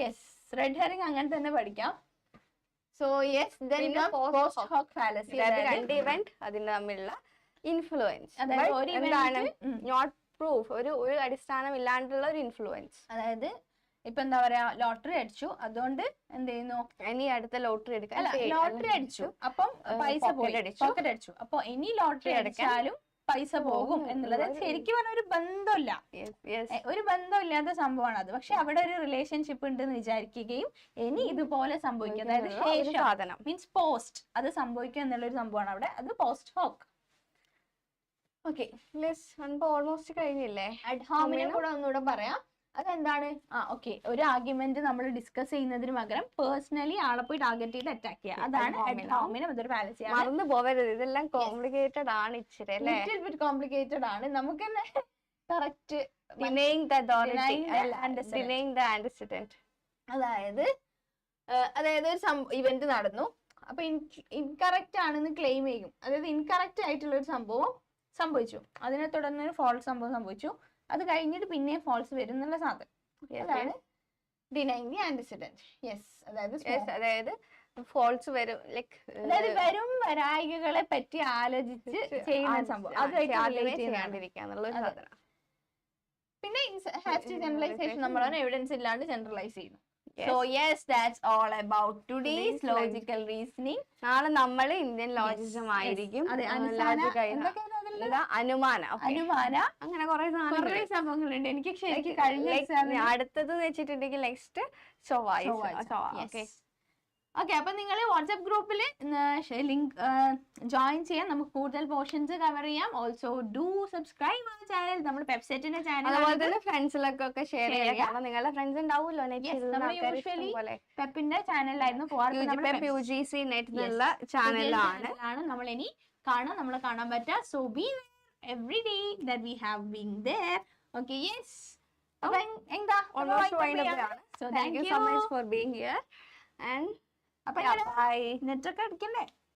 Yes, red herring അങ്ങനെ തന്നെ പഠിക്കാം. So yes, post ഹോക് fallacy. രണ്ട് ഇവന്റ് അതിന് തമ്മിലുള്ള ഇൻഫ്ലുവൻസ്. എന്താണ്? നോട്ട് പ്രൂഫ്, ഒരു അടിസ്ഥാനം ഇല്ലാണ്ടുള്ള ഒരു ഇൻഫ്ലുവൻസ്. അതായത് ഇപ്പൊ എന്താ പറയാ, ലോട്ടറി അടിച്ചു, അതുകൊണ്ട് എന്ത് ചെയ്യുന്നു? ഇനി അടുത്ത ലോട്ടറി എടുക്കാൻ. ലോട്ടറി അടിച്ചു, അപ്പം പൈസ പോക്കറ്റ് അടിച്ചു, അപ്പൊ ഇനി ലോട്ടറി അടിച്ചാലും പൈസ പോകും എന്നുള്ളത് ശരിക്കും പറഞ്ഞ ഒരു ബന്ധമില്ല, ഒരു ബന്ധമില്ലാത്ത സംഭവമാണ് അത്. പക്ഷെ അവിടെ ഒരു റിലേഷൻഷിപ്പ് ഉണ്ടെന്ന് വിചാരിക്കുകയും ഇനി ഇതുപോലെ സംഭവിക്കും, അതായത് ശേഷം മീൻസ് പോസ്റ്റ് അത് സംഭവിക്കും എന്നുള്ളൊരു സംഭവമാണ് അവിടെ. അത് പോസ്റ്റ് ഹോക്ക്. ഓക്കെ, ഓൾമോസ്റ്റ് കഴിഞ്ഞില്ലേ? അഡ്ഹോമിനെ കൂടെ ഒന്നുകൂടെ പറയാം. അതെന്താണ്? ഓക്കെ, ഒരു ആർഗ്യുമെന്റ് നമ്മൾ ഡിസ്കസ് ചെയ്യുന്നതിന് പകരം പേഴ്സണലി ആളെ പോയി ടാർഗറ്റ് ചെയ്ത് അറ്റാക്ക് ചെയ്യുക, അതാണ് അഡ്ഹോമിനം. അതൊരു ഫാലസി ആണ്. മറന്നു പോവരുത്, ഇതെല്ലാം കോംപ്ലിക്കേറ്റഡ് ആണ്, ഇച്ചിരി കോംപ്ലിക്കേറ്റഡ് ആണ്. നമുക്ക് തന്നെ കറക്റ്റ് അതായത് ഒരു ഇവന്റ് നടന്നു, അപ്പൊ ഇൻകറക്റ്റ് ആണെന്ന് ക്ലെയിം ചെയ്യും. അതായത് ഇൻകറക്റ്റ് ആയിട്ടുള്ള ഒരു സംഭവം സംഭവിച്ചു, അതിനെ തുടർന്ന് ഒരു ഫോൾസ് സംഭവം സംഭവിച്ചു, അത് കഴിഞ്ഞിട്ട് പിന്നെ ഫോൾസ് വരും എന്നുള്ള സാധനം. അതാണ് ഡിനൈങ് ദി ആന്റിസിഡന്റ്. യെസ്, അതായത് ഫോൾസ് വരും, ലൈക്ക് അതായത് വരും വരായികളെ പറ്റി ആലോചിച്ച് ചെയ്യുന്ന സംഭവം, സാധനം. പിന്നെ ഹാസ്റ്റി ജനറലൈസേഷൻ നമ്മളാണ് എവിഡൻസ് ഇല്ലാണ്ട് ജനറലൈസ് ചെയ്യുന്നു. So yes, that's all about today's logical reasoning. നാളെ നമ്മൾ ഇന്ത്യൻ ലോജിസം ആയിരിക്കും. അനുമാന അങ്ങനെ കുറെ സംഭവങ്ങളുണ്ട്. എനിക്ക് ശരിക്കും കഴിഞ്ഞ അടുത്തത് വെച്ചിട്ടുണ്ടെങ്കിൽ നെക്സ്റ്റ് ചൊവ്വാഴ്ച. ഓക്കെ, അപ്പൊ നിങ്ങൾ വാട്സ്ആപ്പ് ഗ്രൂപ്പിൽ ലിങ്ക് ജോയിൻ ചെയ്യാം, നമുക്ക് കൂടുതൽ പോർഷൻസ് കവർ ചെയ്യാം. Also do subscribe our channel, നമ്മുടെ പെപ്സെറ്റിന്റെ ചാനൽ. അതുപോലെ തന്നെ ഫ്രണ്ട്സിലൊക്കെ ഷെയർ ചെയ്യാം, കാരണം നിങ്ങളുടെ ഫ്രണ്ട്സ് ഉണ്ടാവുമല്ലോ. യൂഷ്വലി പെപ്പിന്റെ ചാനലിലായിരുന്നു പോവാറ്, UGC നെറ്റ് എന്നുള്ള ചാനലാണ് നമ്മൾ ഇനി കാണാൻ പറ്റുക. So B every day that we have been there. Okay, yes, അപ്പൊ എന്താ so thank you so much for being here. And അപ്പൊ നെറ്റൊക്കെ അടിക്കണ്ടേ?